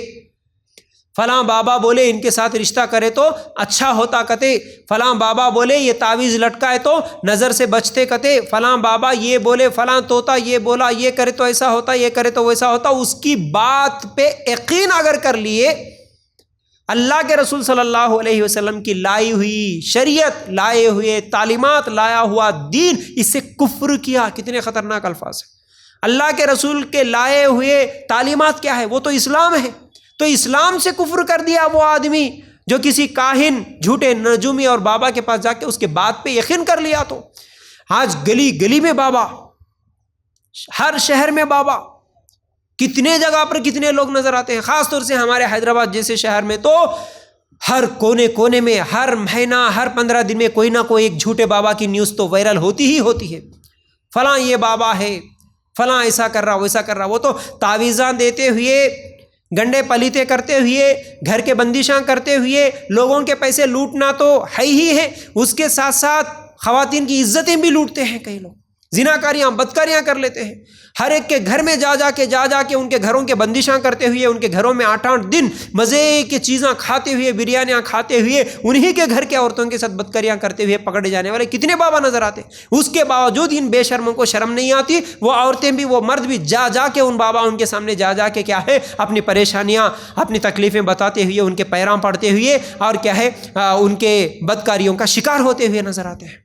فلاں بابا بولے ان کے ساتھ رشتہ کرے تو اچھا ہوتا کتے، فلاں بابا بولے یہ تعویذ لٹکائے تو نظر سے بچتے کتے، فلاں بابا یہ بولے، فلاں طوطا یہ بولا، یہ کرے تو ایسا ہوتا، یہ کرے تو ویسا ہوتا، اس کی بات پہ یقین اگر کر لیے، اللہ کے رسول صلی اللہ علیہ وسلم کی لائی ہوئی شریعت، لائے ہوئے تعلیمات، لایا ہوا دین، اس سے کفر کیا۔ کتنے خطرناک الفاظ ہیں۔ اللہ کے رسول کے لائے ہوئے تعلیمات کیا ہے؟ وہ تو اسلام ہے، تو اسلام سے کفر کر دیا وہ آدمی جو کسی کاہن، جھوٹے نجومی اور بابا کے پاس جا کے اس کے بات پہ یقین کر لیا۔ تو آج گلی گلی میں بابا، ہر شہر میں بابا، کتنے جگہ پر کتنے لوگ نظر آتے ہیں، خاص طور سے ہمارے حیدرآباد جیسے شہر میں تو ہر کونے کونے میں، ہر مہینہ، ہر 15 دن میں کوئی نہ کوئی ایک جھوٹے بابا کی نیوز تو وائرل ہوتی ہی ہوتی ہے۔ فلاں یہ بابا ہے، فلاں ایسا کر رہا، ویسا کر رہا۔ وہ تو تعویذاں دیتے ہوئے، گنڈے پلیتے کرتے ہوئے، گھر کے بندشاں کرتے ہوئے، لوگوں کے پیسے لوٹنا تو ہے ہی ہے، اس کے ساتھ ساتھ خواتین کی عزتیں بھی لوٹتے ہیں۔ کئی لوگ زناکاریاں، بدکاریاں کر لیتے ہیں، ہر ایک کے گھر میں جا جا کے ان کے گھروں کے بندشاں کرتے ہوئے، ان کے گھروں میں 8-8 دن مزے کی چیزیں کھاتے ہوئے، بریانیاں کھاتے ہوئے، انہی کے گھر کے عورتوں کے ساتھ بدکاریاں کرتے ہوئے پکڑے جانے والے کتنے بابا نظر آتے ہیں۔ اس کے باوجود ان بے شرموں کو شرم نہیں آتی، وہ عورتیں بھی، وہ مرد بھی جا جا کے ان بابا ان کے سامنے جا کے کیا ہے، اپنی پریشانیاں، اپنی تکلیفیں بتاتے ہوئے، ان کے پیراں پڑتے ہوئے، اور کیا ہے ان کے بدکاریوں کا شکار ہوتے ہوئے نظر آتے ہیں۔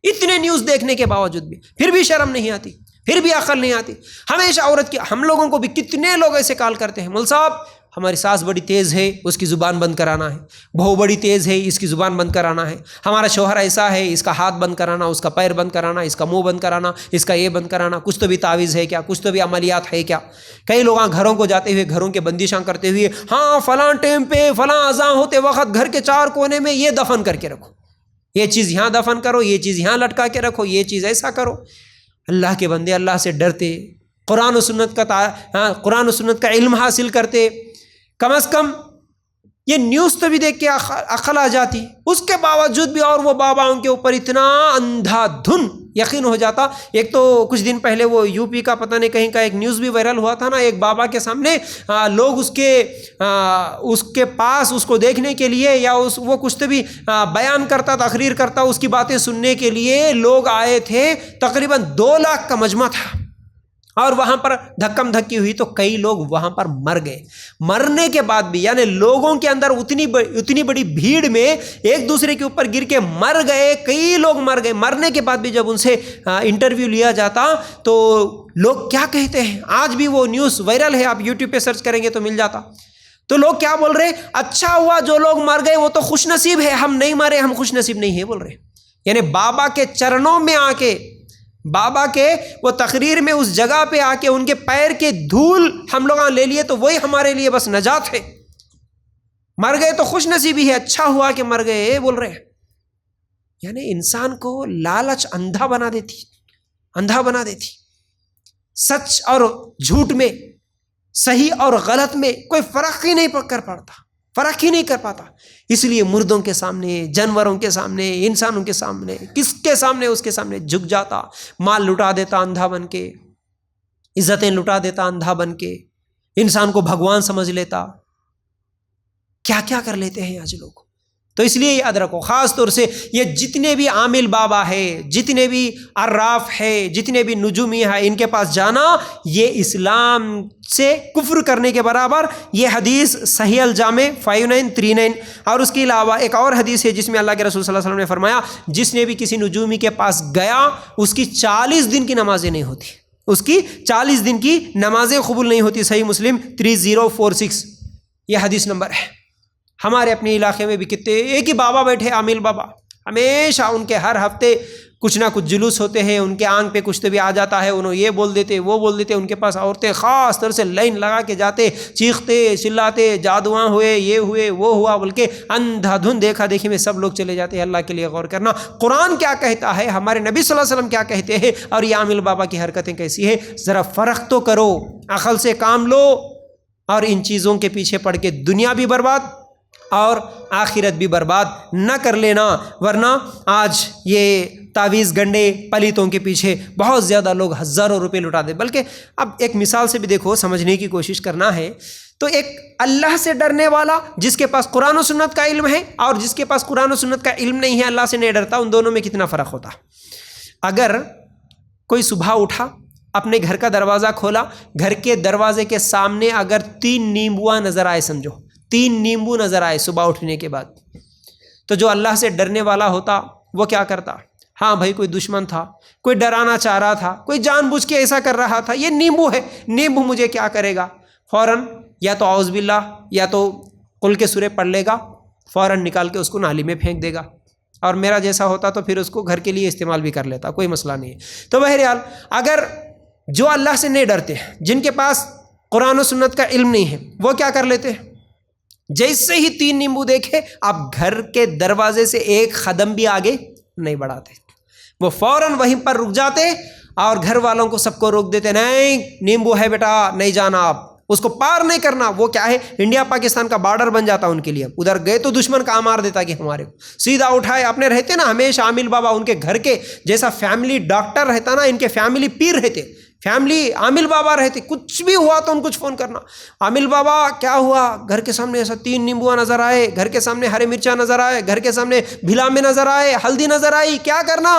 اتنے نیوز دیکھنے کے باوجود بھی پھر بھی شرم نہیں آتی، پھر بھی عقل نہیں آتی۔ ہمیشہ عورت کی، ہم لوگوں کو بھی کتنے لوگ ایسے کال کرتے ہیں، مول صاحب ہماری ساس بڑی تیز ہے، اس کی زبان بند کرانا ہے، بہو بڑی تیز ہے، اس کی زبان بند کرانا ہے، ہمارا شوہر ایسا ہے، اس کا ہاتھ بند کرانا، اس کا پیر بند کرانا، اس کا منہ بند کرانا، اس کا یہ بند کرانا، کچھ تو بھی تعویذ ہے کیا، کچھ تو بھی عملیات ہے کیا۔ کئی لوگ گھروں کو جاتے ہوئے، گھروں کے بندشاں کرتے ہوئے، ہاں فلاں ٹائم پہ، فلاں اذان ہوتے وقت گھر کے 4 کونے میں یہ دفن کر کے رکھو، یہ چیز یہاں دفن کرو، یہ چیز یہاں لٹکا کے رکھو، یہ چیز ایسا کرو۔ اللہ کے بندے اللہ سے ڈرتے، قرآن و سنت کا علم حاصل کرتے، کم از کم یہ نیوز تو بھی دیکھ کے عقل آ جاتی، اس کے باوجود بھی، اور وہ بابا ان کے اوپر اتنا اندھا دھن یقین ہو جاتا۔ ایک تو کچھ دن پہلے وہ یو پی کا پتہ نہیں کہیں کا ایک نیوز بھی وائرل ہوا تھا نا، ایک بابا کے سامنے لوگ اس کے پاس اس کو دیکھنے کے لیے، یا وہ کچھ تو بھی بیان کرتا، تقریر کرتا، اس کی باتیں سننے کے لیے لوگ آئے تھے، تقریباً 2 لاکھ کا مجمع تھا، اور وہاں پر دھکم دھکی ہوئی تو کئی لوگ وہاں پر مر گئے۔ مرنے کے بعد بھی، یعنی لوگوں کے اندر اتنی بڑی بھیڑ میں ایک دوسرے کے اوپر گر کے مر گئے، کئی لوگ مر گئے۔ مرنے کے بعد بھی جب ان سے انٹرویو لیا جاتا تو لوگ کیا کہتے ہیں، آج بھی وہ نیوز وائرل ہے، آپ یوٹیوب پہ سرچ کریں گے تو مل جاتا۔ تو لوگ کیا بول رہے، اچھا ہوا جو لوگ مر گئے وہ تو خوش نصیب ہے، ہم نہیں مرے، ہم خوش نصیب نہیں ہے بول رہے۔ یعنی بابا کے چرنوں میں آ کے، بابا کے وہ تقریر میں اس جگہ پہ آ کے ان کے پیر کے دھول ہم لوگ لے لیے تو وہی ہمارے لیے بس نجات ہے، مر گئے تو خوش نصیبی ہے، اچھا ہوا کہ مر گئے بول رہے ہیں۔ یعنی انسان کو لالچ اندھا بنا دیتی، سچ اور جھوٹ میں صحیح اور غلط میں کوئی فرق ہی نہیں کر پاتا. اس لیے مردوں کے سامنے، جانوروں کے سامنے، انسانوں کے سامنے، کس کے سامنے، اس کے سامنے جھک جاتا، مال لٹا دیتا اندھا بن کے، عزتیں لٹا دیتا اندھا بن کے، انسان کو بھگوان سمجھ لیتا. کیا کیا کر لیتے ہیں آج لوگ. تو اس لیے یاد رکھو، خاص طور سے یہ جتنے بھی عامل بابا ہے، جتنے بھی عراف ہے، جتنے بھی نجومی ہے، ان کے پاس جانا یہ اسلام سے کفر کرنے کے برابر. یہ حدیث صحیح الجامع 5939. اور اس کے علاوہ ایک اور حدیث ہے جس میں اللہ کے رسول صلی اللہ علیہ وسلم نے فرمایا جس نے بھی کسی نجومی کے پاس گیا اس کی 40 دن کی نمازیں نہیں ہوتی، اس کی 40 دن کی نمازیں قبول نہیں ہوتی. صحیح مسلم 3046 یہ حدیث نمبر ہے. ہمارے اپنے علاقے میں بھی کتنے ایک ہی بابا بیٹھے، عامل بابا، ہمیشہ ان کے ہر ہفتے کچھ نہ کچھ جلوس ہوتے ہیں، ان کے آنکھ پہ کچھ تو بھی آ جاتا ہے، انہوں یہ بول دیتے وہ بول دیتے. ان کے پاس عورتیں خاص طور سے لائن لگا کے جاتے، چیختے چلاتے، جادواں ہوئے، یہ ہوئے، وہ ہوا، بلکہ اندھا دھن دیکھا دیکھی میں سب لوگ چلے جاتے ہیں. اللہ کے لیے غور کرنا، قرآن کیا کہتا ہے، ہمارے نبی صلی اللہ علیہ وسلم کیا کہتے ہیں، اور یہ عامل بابا کی حرکتیں کیسی ہیں. ذرا فرق تو کرو، عقل سے کام لو، اور ان چیزوں کے پیچھے پڑ کے دنیا بھی برباد اور آخرت بھی برباد نہ کر لینا. ورنہ آج یہ تعویذ گنڈے پلیتوں کے پیچھے بہت زیادہ لوگ ہزاروں روپے لٹا دے. بلکہ اب ایک مثال سے بھی دیکھو، سمجھنے کی کوشش کرنا ہے. تو ایک اللہ سے ڈرنے والا جس کے پاس قرآن و سنت کا علم ہے، اور جس کے پاس قرآن و سنت کا علم نہیں ہے، اللہ سے نہیں ڈرتا، ان دونوں میں کتنا فرق ہوتا. اگر کوئی صبح اٹھا، اپنے گھر کا دروازہ کھولا، گھر کے دروازے کے سامنے اگر 3 نیمبواں نظر آئے، سمجھو 3 نیمبو نظر آئے صبح اٹھنے کے بعد، تو جو اللہ سے ڈرنے والا ہوتا وہ کیا کرتا؟ ہاں بھائی، کوئی دشمن تھا، کوئی ڈرانا چاہ رہا تھا، کوئی جان بوجھ کے ایسا کر رہا تھا، یہ نیمبو ہے، نیمبو مجھے کیا کرے گا، فوراً یا تو اعوذ باللہ یا تو قل کے سورے پڑھ لے گا، فوراً نکال کے اس کو نالی میں پھینک دے گا. اور میرا جیسا ہوتا تو پھر اس کو گھر کے لیے استعمال بھی کر لیتا، کوئی مسئلہ نہیں ہے. تو بہرحال اگر جو اللہ سے نہیں ڈرتے، جن کے پاس قرآن و سنت کا علم نہیں ہے، وہ کیا کر لیتے ہیں؟ جیسے ہی 3 نیمبو دیکھے، آپ گھر کے دروازے سے ایک قدم بھی آگے نہیں بڑھاتے، وہ فوراً وہیں پر رک جاتے اور گھر والوں کو سب کو روک دیتے، نہیں نیمبو ہے بیٹا، نہیں جانا، آپ اس کو پار نہیں کرنا. وہ کیا ہے، انڈیا پاکستان کا بارڈر بن جاتا ان کے لیے. ادھر گئے تو دشمن کہاں مار دیتا کہ ہمارے کو سیدھا اٹھائے. اپنے رہتے نا ہمیشہ عامل بابا، ان کے گھر کے جیسا فیملی ڈاکٹر رہتا نا، ان کے فیملی پیر رہتے، فیملی عامل بابا رہتے. کچھ بھی ہوا تو ان کو فون کرنا، عامل بابا کیا ہوا، گھر کے سامنے ایسا 3 نیمبو نظر آئے، گھر کے سامنے ہرے مرچا نظر آئے، گھر کے سامنے بھلا میں نظر آئے، ہلدی نظر آئی، کیا کرنا؟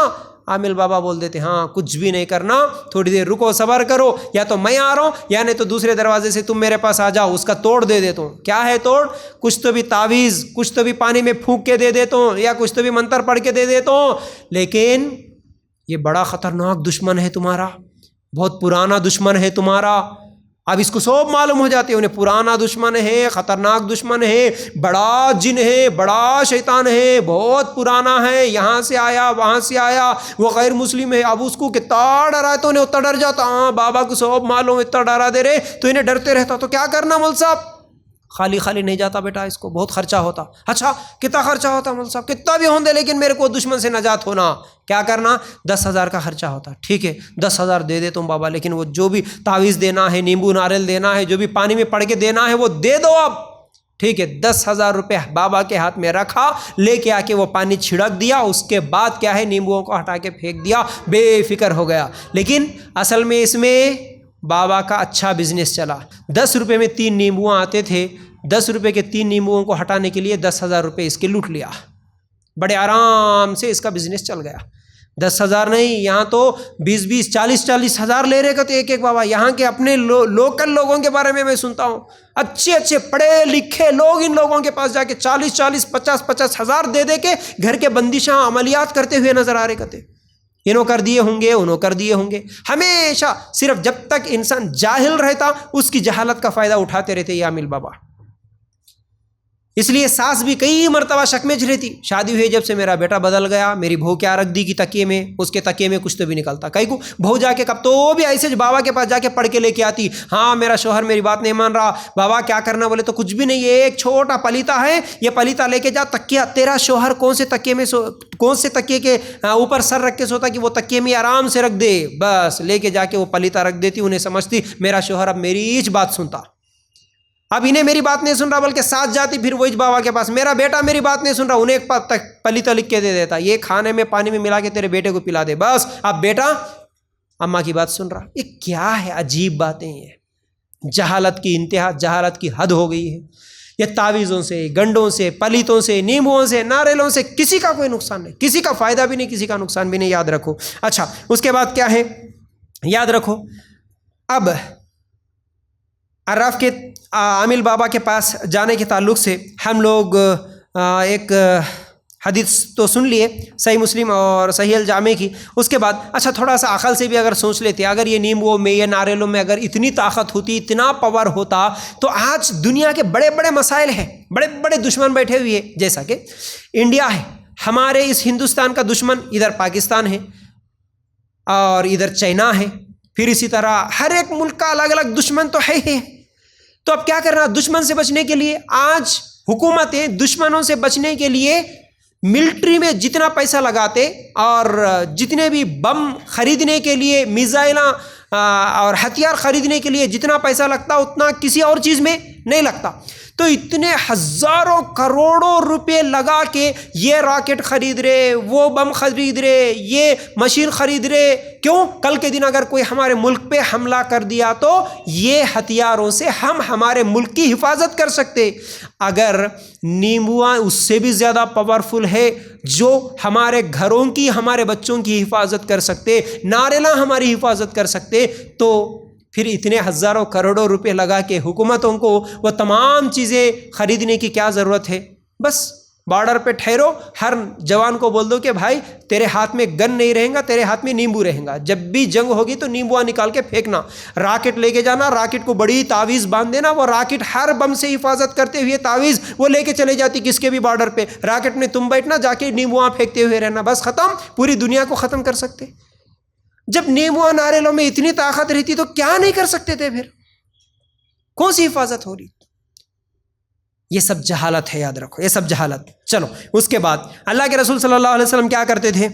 عامل بابا بول دیتے ہاں کچھ بھی نہیں کرنا، تھوڑی دیر رکو، صبر کرو، یا تو میں آ رہا ہوں یا نہیں تو دوسرے دروازے سے تم میرے پاس آ جاؤ، اس کا توڑ دے دیتا ہوں. کیا ہے توڑ؟ کچھ تو بھی تعویذ، کچھ تو بھی پانی میں پھونک کے دے دیتا ہوں، یا کچھ تو بھی منتر پڑھ کے دے دیتا ہوں. لیکن یہ بڑا خطرناک دشمن ہے تمہارا، بہت پرانا دشمن ہے تمہارا. اب اس کو سب معلوم ہو جاتے ہیں انہیں، پرانا دشمن ہے، خطرناک دشمن ہے، بڑا جن ہے، بڑا شیطان ہے، بہت پرانا ہے، یہاں سے آیا وہاں سے آیا، وہ غیر مسلم ہے. اب اس کو کتنا ڈرا ہے تو انہیں اتنا ڈر جاتا، ہاں بابا کو سب معلوم، اتنا ڈرا دے رہے تو انہیں ڈرتے رہتا. تو کیا کرنا مول صاحب؟ خالی خالی نہیں جاتا بیٹا، اس کو بہت خرچہ ہوتا. اچھا کتنا خرچہ ہوتا مول صاحب؟ کتنا بھی ہوں دے لیکن میرے کو دشمن سے نجات ہونا. کیا کرنا؟ 10,000 کا خرچہ ہوتا. ٹھیک ہے 10,000 دے دے تم بابا، لیکن وہ جو بھی تعویذ دینا ہے، نیمبو ناریل دینا ہے، جو بھی پانی میں پڑھ کے دینا ہے وہ دے دو اب. ٹھیک ہے 10,000 روپے بابا کے ہاتھ میں رکھا، لے کے آ کے وہ پانی چھڑک دیا، اس کے بعد کیا ہے نیمبوؤں کو ہٹا کے پھینک دیا، بے فکر ہو گیا. لیکن اصل میں اس میں بابا کا اچھا بزنس چلا. 10 روپے میں 3 نیمبو آتے تھے، 10 روپے کے 3 نیمبوؤں کو ہٹانے کے لیے 10,000 روپے اس کے لوٹ لیا. بڑے آرام سے اس کا بزنس چل گیا. 10,000 نہیں، یہاں تو 20 40 ہزار لے رہے تھے ایک بابا. یہاں کے اپنے لوکل لوگوں کے بارے میں سنتا ہوں، اچھے پڑھے لکھے لوگ ان لوگوں کے پاس جا کے 40 50 ہزار دے دے کے گھر کے بندشاں عملیات کرتے ہوئے نظر آ رہے کہتے انہوں کر دیے ہوں گے، انہوں کر دیے ہوں گے. ہمیشہ صرف جب تک انسان جاہل رہتا اس کی جہالت کا فائدہ اٹھاتے رہتے یہ عامل بابا. اس لیے ساس بھی کئی مرتبہ شک میں رہتی، شادی ہوئی جب سے میرا بیٹا بدل گیا، میری بہو کیا رکھ دی کہ تکیے میں، اس کے تکیے میں کچھ تو بھی نکلتا، کئی کو بہو جا کے کب تو بھی ایسے بابا کے پاس جا کے پڑھ کے لے کے آتی، ہاں میرا شوہر میری بات نہیں مان رہا، بابا کیا کرنا، بولے تو کچھ بھی نہیں، یہ ایک چھوٹا پلیتا ہے، یہ پلیتا لے کے جا، تکیہ تیرا شوہر کون سے تکیے میں کون سے تکیے کے اوپر سر رکھ کے سوتا کہ وہ تکیے میں آرام سے رکھ دے، بس لے کے جا کے وہ پلیتا رکھ دیتی، انہیں سمجھتی میرا شوہر اب میری ہی بات سنتا، اب انہیں میری بات نہیں سن رہا بلکہ ساتھ جاتی پھر وہی بابا کے پاس، میرا بیٹا میری بات نہیں سن رہا، انہیں ایک پلیتا لکھ کے دے دیتا، یہ کھانے میں پانی میں ملا کے تیرے بیٹے کو پلا دے، بس اب بیٹا اماں کی بات سن رہا۔ یہ کیا ہے، عجیب باتیں ہیں، جہالت کی انتہا، جہالت کی حد ہو گئی ہے۔ یہ تعویذوں سے، گنڈوں سے، پلیتوں سے، نیمبوؤں سے، ناریلوں سے کسی کا کوئی نقصان نہیں، کسی کا فائدہ بھی نہیں، کسی کا نقصان بھی نہیں، یاد رکھو۔ اچھا اس کے بعد کیا ہے، یاد رکھو، اب عراف کے عامل بابا کے پاس جانے کے تعلق سے ہم لوگ ایک حدیث تو سن لیے صحیح مسلم اور صحیح الجامع کی، اس کے بعد اچھا تھوڑا سا عقل سے بھی اگر سوچ لیتے، اگر یہ نیمبو میں، یہ ناریلوں میں اگر اتنی طاقت ہوتی، اتنا پاور ہوتا، تو آج دنیا کے بڑے بڑے مسائل ہیں، بڑے بڑے دشمن بیٹھے ہوئے ہیں، جیسا کہ انڈیا ہے، ہمارے اس ہندوستان کا دشمن ادھر پاکستان ہے اور ادھر چائنا ہے، پھر اسی طرح ہر ایک ملک کا الگ الگ دشمن تو ہے۔ تو اب کیا کرنا، دشمن سے بچنے کے لیے آج حکومتیں دشمنوں سے بچنے کے لیے ملٹری میں جتنا پیسہ لگاتے اور جتنے بھی بم خریدنے کے لیے، میزائلاں اور ہتھیار خریدنے کے لیے جتنا پیسہ لگتا اتنا کسی اور چیز میں نہیں لگتا، تو اتنے ہزاروں کروڑوں روپے لگا کے یہ راکٹ خرید رہے، وہ بم خرید رہے، یہ مشین خرید رہے، کیوں؟ کل کے دن اگر کوئی ہمارے ملک پہ حملہ کر دیا تو یہ ہتھیاروں سے ہم ہمارے ملک کی حفاظت کر سکتے۔ اگر نیمبوا اس سے بھی زیادہ پاورفل ہے جو ہمارے گھروں کی، ہمارے بچوں کی حفاظت کر سکتے، ناریلاں ہماری حفاظت کر سکتے، تو پھر اتنے ہزاروں کروڑوں روپے لگا کے حکومتوں کو وہ تمام چیزیں خریدنے کی کیا ضرورت ہے؟ بس بارڈر پہ ٹھہرو، ہر جوان کو بول دو کہ بھائی تیرے ہاتھ میں گن نہیں رہے گا، تیرے ہاتھ میں نیمبو رہے گا، جب بھی جنگ ہوگی تو نیمبوا نکال کے پھینکنا، راکٹ لے کے جانا، راکٹ کو بڑی تعویذ باندھ دینا، وہ راکٹ ہر بم سے حفاظت کرتے ہوئے تعویذ وہ لے کے چلے جاتی کس کے بھی بارڈر پہ، راکٹ میں تم بیٹھنا، جا کے نیمبوا پھینکتے ہوئے رہنا، بس ختم، پوری دنیا کو ختم کر سکتے۔ جب نیمبوا ناریلوں میں اتنی طاقت رہتی تو کیا نہیں کر سکتے تھے، پھر کون سی حفاظت ہو رہی؟ یہ سب جہالت ہے، یاد رکھو، یہ سب جہالت۔ چلو اس کے بعد اللہ کے رسول صلی اللہ علیہ وسلم کیا کرتے تھے؟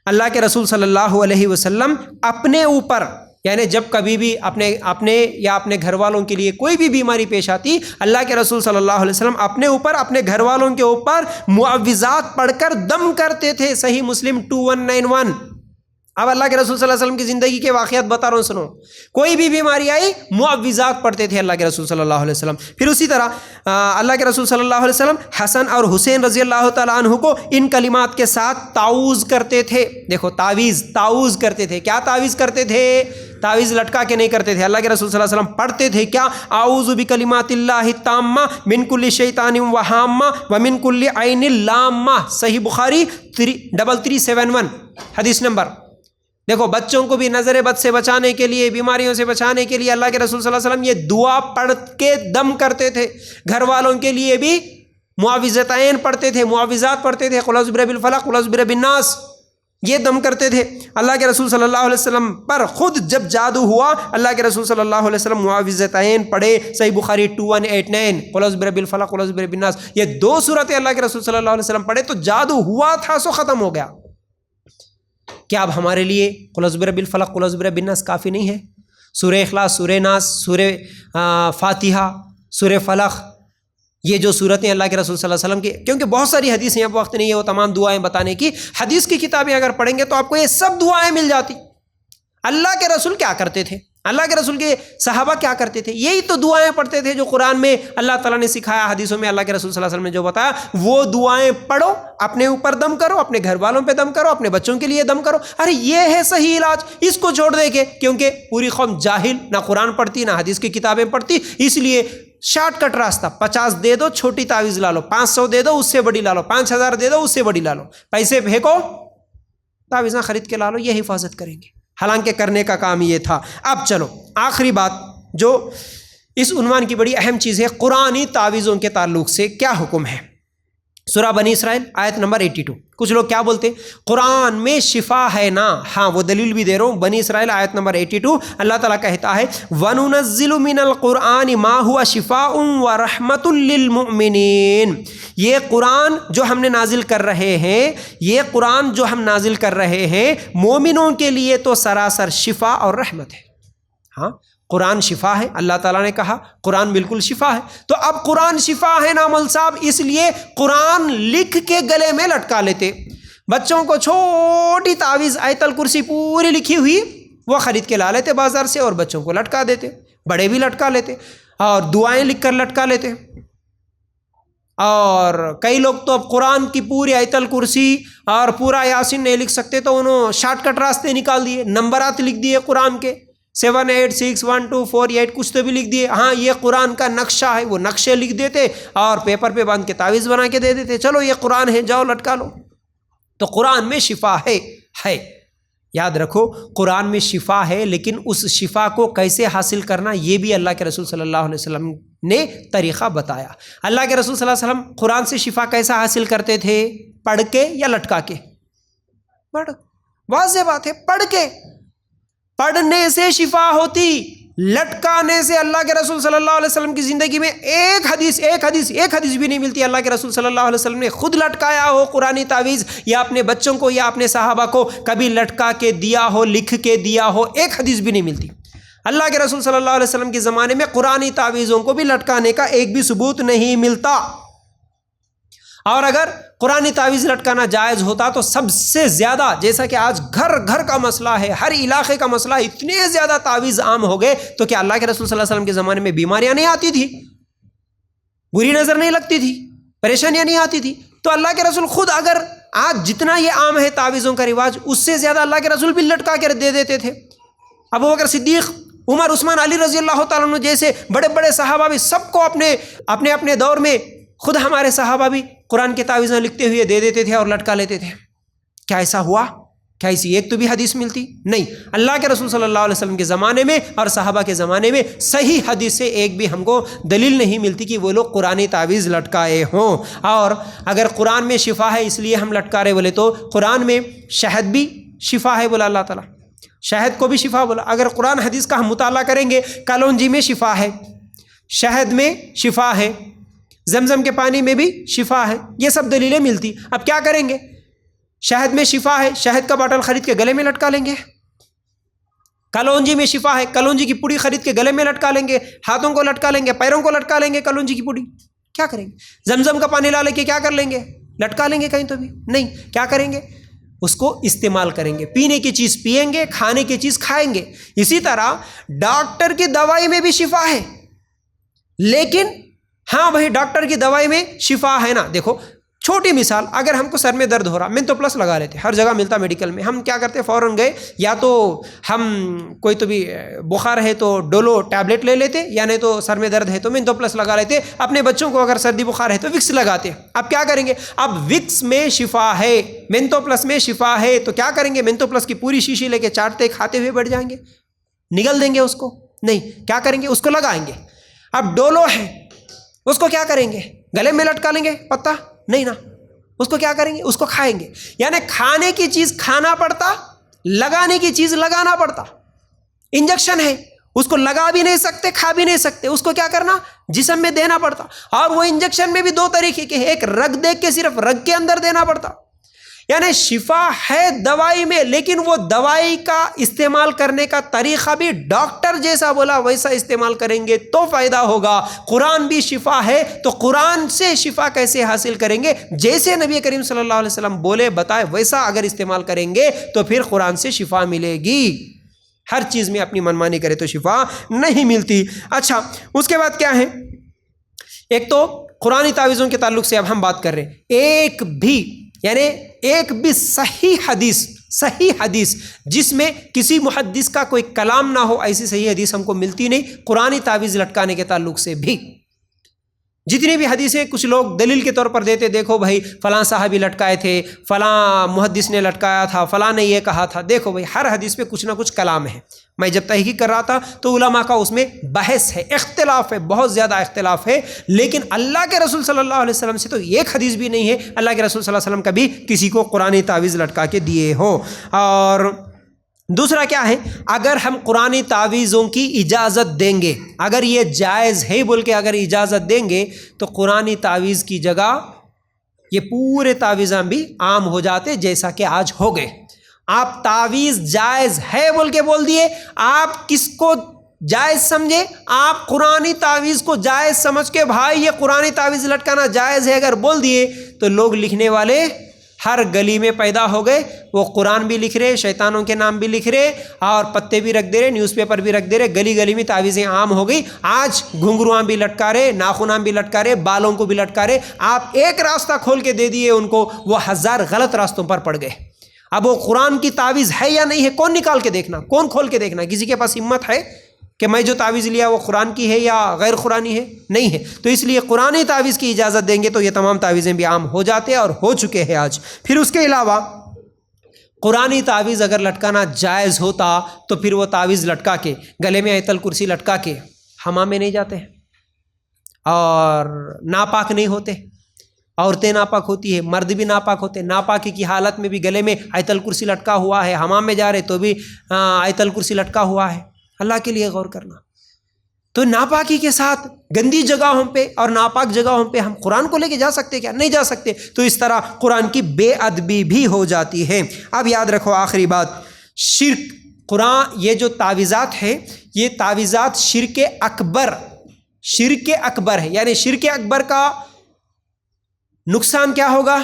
اللہ کے رسول صلی اللہ علیہ وسلم اپنے اوپر، یعنی جب کبھی بھی اپنے یا اپنے گھر والوں کے لیے کوئی بھی بیماری پیش آتی، اللہ کے رسول صلی اللہ علیہ وسلم اپنے اوپر، اپنے گھر والوں کے اوپر معوذات پڑھ کر دم کرتے تھے۔ صحیح مسلم 2191۔ اب اللہ کے رسول صلی اللہ علیہ وسلم کی زندگی کے واقعات بتا رہا ہوں، سنو۔ کوئی بھی بیماری آئی معوذات پڑھتے تھے اللہ کے رسول صلی اللہ علیہ وسلم۔ پھر اسی طرح اللہ کے رسول صلی اللہ علیہ وسلم حسن اور حسین رضی اللہ تعالیٰ عنہ کو ان کلمات کے ساتھ تعوذ کرتے تھے۔ دیکھو تعوذ کرتے تھے، کیا تعویذ کرتے تھے؟ تعویذ لٹکا کے نہیں کرتے تھے، اللہ کے رسول صلی اللہ علیہ وسلم پڑھتے تھے کیا؟ اعوذ بکلمات اللہ التامہ من کل شیطان وہامہ ومن کل عین لامہ۔ صحیح بخاری 3371 حدیث نمبر۔ دیکھو بچوں کو بھی نظر بد سے بچانے کے لیے، بیماریوں سے بچانے کے لیے اللہ کے رسول صلی اللہ علیہ وسلم یہ دعا پڑھ کے دم کرتے تھے۔ گھر والوں کے لیے بھی معوذتین پڑھتے تھے، معوذات پڑھتے تھے، قل اعوذ برب الفلق، قل اعوذ برب الناس، یہ دم کرتے تھے۔ اللہ کے رسول صلی اللہ علیہ وسلم پر خود جب جادو ہوا، اللہ کے رسول صلی اللہ علیہ وسلم معوذتین پڑھے۔ صحیح بخاری 2189، قل اعوذ برب الفلق، قل اعوذ برب الناس، یہ دو صورتیں اللہ کے رسول صلی اللہ علیہ وسلم پڑھے تو جادو ہوا تھا سو ختم ہو گیا۔ کیا اب ہمارے لیے قل اعوذ برب الفلق، قل اعوذ برب الناس کافی نہیں ہے؟ سورہ اخلاص، سورہ ناس، سورہ فاتحہ، سورہ فلق، یہ جو صورتیں اللہ کے رسول صلی اللہ علیہ وسلم کی، کیونکہ بہت ساری حدیثیں، اب وقت نہیں ہے وہ تمام دعائیں بتانے کی، حدیث کی کتابیں اگر پڑھیں گے تو آپ کو یہ سب دعائیں مل جاتی۔ اللہ کے رسول کیا کرتے تھے؟ اللہ کے رسول کے صحابہ کیا کرتے تھے؟ یہی تو دعائیں پڑھتے تھے جو قرآن میں اللہ تعالیٰ نے سکھایا، حدیثوں میں اللہ کے رسول صلی اللہ علیہ وسلم نے جو بتایا، وہ دعائیں پڑھو، اپنے اوپر دم کرو، اپنے گھر والوں پہ دم کرو، اپنے بچوں کے لیے دم کرو۔ ارے یہ ہے صحیح علاج، اس کو چھوڑ دے کے، کیونکہ پوری قوم جاہل، نہ قرآن پڑھتی نہ حدیث کی کتابیں پڑھتی، اس لیے شارٹ کٹ راستہ، 50 دے دو چھوٹی تعویذ لا لو، 500 دے دو اس سے بڑی لا لو، 5000 دے دو اس سے بڑی لا لو، پیسے پھینکو تعویذاں خرید کے لا لو، یہ حفاظت کریں گے۔ حالانکہ کرنے کا کام یہ تھا۔ اب چلو آخری بات جو اس عنوان کی بڑی اہم چیز ہے قرآنی تعویذوں کے تعلق سے کیا حکم ہے۔ سورہ بنی اسرائیل آیت نمبر 82۔ کچھ لوگ کیا بولتے ہیں قرآن میں شفا ہے نا، ہاں وہ دلیل بھی دے رہا ہوں، بنی اسرائیل آیت نمبر 82 اللہ تعالیٰ کہتا ہے وَنُنَزِّلُ مِنَ الْقُرْآنِ مَا هُوَ شِفَاءٌ وَرَحْمَةٌ لِّلْمُؤْمِنِينَ، یہ قرآن جو ہم نے نازل کر رہے ہیں، یہ قرآن جو ہم نازل کر رہے ہیں مومنوں کے لیے تو سراسر شفا اور رحمت ہے۔ ہاں قرآن شفا ہے، اللہ تعالیٰ نے کہا قرآن بالکل شفا ہے، تو اب قرآن شفا ہے نا مول صاحب، اس لیے قرآن لکھ کے گلے میں لٹکا لیتے۔ بچوں کو چھوٹی تعویذ آیت الکرسی پوری لکھی ہوئی وہ خرید کے لا لیتے بازار سے اور بچوں کو لٹکا دیتے، بڑے بھی لٹکا لیتے اور دعائیں لکھ کر لٹکا لیتے۔ اور کئی لوگ تو اب قرآن کی پوری آیت الکرسی اور پورا یاسین نہیں لکھ سکتے تو انہوں شارٹ کٹ راستے نکال دیے، نمبرات لکھ دیے قرآن کے 7 8 6 1 2 4 8 کچھ تو بھی لکھ دیے، ہاں یہ قرآن کا نقشہ ہے، وہ نقشے لکھ دیتے اور پیپر پہ باندھ کے تعویذ بنا کے دے دیتے، چلو یہ قرآن ہے جاؤ لٹکا لو۔ تو قرآن میں شفا ہے، یاد رکھو قرآن میں شفا ہے، لیکن اس شفا کو کیسے حاصل کرنا یہ بھی اللہ کے رسول صلی اللہ علیہ وسلم نے طریقہ بتایا۔ اللہ کے رسول صلی اللہ علیہ وسلم قرآن سے شفا کیسا حاصل کرتے تھے؟ پڑھ کے یا لٹکا کے؟ واضح بات ہے، پڑھ کے۔ پڑھنے سے شفا ہوتی، لٹکانے سے اللہ کے رسول صلی اللہ علیہ وسلم کی زندگی میں ایک حدیث بھی نہیں ملتی اللہ کے رسول صلی اللہ علیہ وسلم نے خود لٹکایا ہو قرآنی تعویذ، یا اپنے بچوں کو یا اپنے صحابہ کو کبھی لٹکا کے دیا ہو، لکھ کے دیا ہو، ایک حدیث بھی نہیں ملتی۔ اللہ کے رسول صلی اللہ علیہ وسلم کے زمانے میں قرآنی تعویذوں کو بھی لٹکانے کا ایک بھی ثبوت نہیں ملتا، اور اگر قرآنی تعویذ لٹکانا جائز ہوتا تو سب سے زیادہ، جیسا کہ آج گھر گھر کا مسئلہ ہے، ہر علاقے کا مسئلہ، اتنے زیادہ تعویذ عام ہو گئے تو کیا اللہ کے رسول صلی اللہ علیہ وسلم کے زمانے میں بیماریاں نہیں آتی تھی، بری نظر نہیں لگتی تھی، پریشانیاں نہیں آتی تھی؟ تو اللہ کے رسول خود اگر آج جتنا یہ عام ہے تعویذوں کا رواج، اس سے زیادہ اللہ کے رسول بھی لٹکا کے دے دیتے تھے۔ ابوبکر صدیق، عمر، عثمان، علی رضی اللہ تعالیٰ عنہ جیسے بڑے بڑے صحابہ بھی سب کو اپنے دور میں خود ہمارے صحابہ بھی قرآن کے تعویذیں لکھتے ہوئے دے دیتے تھے اور لٹکا لیتے تھے۔ کیا ایسا ہوا؟ کیا ایسی ایک تو بھی حدیث ملتی؟ نہیں، اللہ کے رسول صلی اللہ علیہ وسلم کے زمانے میں اور صحابہ کے زمانے میں صحیح حدیث سے ایک بھی ہم کو دلیل نہیں ملتی کہ وہ لوگ قرآنی تعویذ لٹکائے ہوں۔ اور اگر قرآن میں شفا ہے اس لیے ہم لٹکا رہے بولے تو قرآن میں شہد بھی شفا ہے بولا اللہ تعالیٰ، شہد کو بھی شفا بولا۔ اگر قرآن حدیث کا ہم مطالعہ کریں گے، کلونجی میں شفا ہے، شہد میں شفا ہے، زمزم کے پانی میں بھی شفا ہے، یہ سب دلیلیں ملتی۔ اب کیا کریں گے؟ شہد میں شفا ہے، شہد کا باٹل خرید کے گلے میں لٹکا لیں گے۔ کلونجی میں شفا ہے، کلونجی کی پوڑی خرید کے گلے میں لٹکا لیں گے، ہاتھوں کو لٹکا لیں گے، پیروں کو لٹکا لیں گے کلونجی کی پوڑی۔ کیا کریں گے؟ زمزم کا پانی لا لے کے کیا کر لیں گے؟ لٹکا لیں گے کہیں تو بھی نہیں۔ کیا کریں گے؟ اس کو استعمال کریں گے، پینے کی چیز پئیں گے، کھانے کی چیز کھائیں گے۔ اسی طرح ڈاکٹر کی دوائی میں بھی شفا ہے، لیکن ہاں بھائی ڈاکٹر کی دوائی میں شفا ہے نا۔ دیکھو چھوٹی مثال، اگر ہم کو سر میں درد ہو رہا، مینتو پلس لگا لیتے، ہر جگہ ملتا میڈیکل میں، ہم کیا کرتے فوراً گئے، یا تو ہم کوئی تو بھی بخار ہے تو ڈولو ٹیبلٹ لے لیتے، یا نہیں تو سر میں درد ہے تو مینتو پلس لگا لیتے۔ اپنے بچوں کو اگر سردی بخار ہے تو وکس لگاتے۔ اب کیا کریں گے؟ اب وکس میں شفا ہے، مینتو پلس میں شفا ہے، تو کیا کریں گے؟ مینتو پلس کی پوری شیشی لے کے چاٹتے کھاتے ہوئے بیٹھ جائیں گے؟ نگل دیں گے اس کو؟ نہیں، کیا کریں گے؟ اس کو لگائیں گے۔ اب ڈولو ہے، اس کو کیا کریں گے؟ گلے میں لٹکا لیں گے پتا؟ نہیں نا، اس کو کیا کریں گے؟ اس کو کھائیں گے۔ یعنی کھانے کی چیز کھانا پڑتا، لگانے کی چیز لگانا پڑتا۔ انجیکشن ہے، اس کو لگا بھی نہیں سکتے، کھا بھی نہیں سکتے، اس کو کیا کرنا؟ جسم میں دینا پڑتا۔ اور وہ انجیکشن میں بھی دو طریقے کے ہیں، ایک رگ دے کے صرف رگ کے اندر دینا پڑتا۔ یعنی شفا ہے دوائی میں، لیکن وہ دوائی کا استعمال کرنے کا طریقہ بھی ڈاکٹر جیسا بولا ویسا استعمال کریں گے تو فائدہ ہوگا۔ قرآن بھی شفا ہے تو قرآن سے شفا کیسے حاصل کریں گے؟ جیسے نبی کریم صلی اللہ علیہ وسلم بولے بتائے ویسا اگر استعمال کریں گے تو پھر قرآن سے شفا ملے گی۔ ہر چیز میں اپنی منمانی کرے تو شفا نہیں ملتی۔ اچھا، اس کے بعد کیا ہے؟ ایک تو قرآنی تعویذوں کے تعلق سے اب ہم بات کر رہے ہیں، ایک بھی صحیح حدیث جس میں کسی محدث کا کوئی کلام نہ ہو، ایسی صحیح حدیث ہم کو ملتی نہیں قرآنی تعویذ لٹکانے کے تعلق سے بھی۔ جتنی بھی حدیثیں کچھ لوگ دلیل کے طور پر دیتے، دیکھو بھائی فلاں صحابی لٹکائے تھے، فلاں محدث نے لٹکایا تھا، فلاں نے یہ کہا تھا. دیکھو بھائی ہر حدیث پہ کچھ نہ کچھ کلام ہے. میں جب تحقیق کر رہا تھا تو علماء کا اس میں بحث ہے، اختلاف ہے، بہت زیادہ اختلاف ہے. لیکن اللہ کے رسول صلی اللہ علیہ وسلم سے تو ایک حدیث بھی نہیں ہے اللہ کے رسول صلی اللہ علیہ وسلم کبھی کسی کو قرآن تعویذ لٹکا کے دیے ہو. اور دوسرا کیا ہے، اگر ہم قرآنی تعویذوں کی اجازت دیں گے، اگر یہ جائز ہے بول کے اگر اجازت دیں گے تو قرآنی تعویذ کی جگہ یہ پورے تعویذاں بھی عام ہو جاتے جیسا کہ آج ہو گئے. آپ تعویذ جائز ہے بول کے بول دیے، آپ کس کو جائز سمجھے؟ آپ قرآنی تعویذ کو جائز سمجھ کے بھائی یہ قرآنی تعویذ لٹکانا جائز ہے اگر بول دیے تو لوگ لکھنے والے ہر گلی میں پیدا ہو گئے. وہ قرآن بھی لکھ رہے، شیطانوں کے نام بھی لکھ رہے اور پتے بھی رکھ دے رہے، نیوز پیپر بھی رکھ دے رہے. گلی گلی میں تعویذیں عام ہو گئی. آج گھنگروਆਂ بھی لٹکا رہے، ناخناں بھی لٹکا رہے، بالوں کو بھی لٹکا رہے. آپ ایک راستہ کھول کے دے دیے ان کو، وہ 1000 غلط راستوں پر پڑ گئے. اب وہ قرآن کی تعویذ ہے یا نہیں ہے کون نکال کے دیکھنا، کون کھول کے دیکھنا؟ کسی کے پاس ہمت ہے کہ میں جو تعویذ لیا وہ قرآن کی ہے یا غیر قرآنی ہے؟ نہیں ہے. تو اس لیے قرآنی تعویذ کی اجازت دیں گے تو یہ تمام تعویذیں بھی عام ہو جاتے اور ہو چکے ہیں آج. پھر اس کے علاوہ قرآنی تعویذ اگر لٹکانا جائز ہوتا تو پھر وہ تعویذ لٹکا کے گلے میں آیت الکرسی لٹکا کے حمام میں نہیں جاتے اور ناپاک نہیں ہوتے. عورتیں ناپاک ہوتی ہے، مرد بھی ناپاک ہوتے. ناپاکی کی حالت میں بھی گلے میں آیت الکرسی لٹکا ہوا ہے، حمام میں جا رہے تو بھی آیت الکرسی لٹکا ہوا ہے. اللہ کے لیے غور کرنا. تو ناپاکی کے ساتھ گندی جگہوں پہ اور ناپاک جگہوں پہ ہم قرآن کو لے کے جا سکتے کیا؟ نہیں جا سکتے. تو اس طرح قرآن کی بے ادبی بھی ہو جاتی ہے. اب یاد رکھو آخری بات، شرک. قرآن یہ جو تعویذات ہے یہ تعویذات شرک اکبر ہے. یعنی شرک اکبر کا نقصان کیا ہوگا؟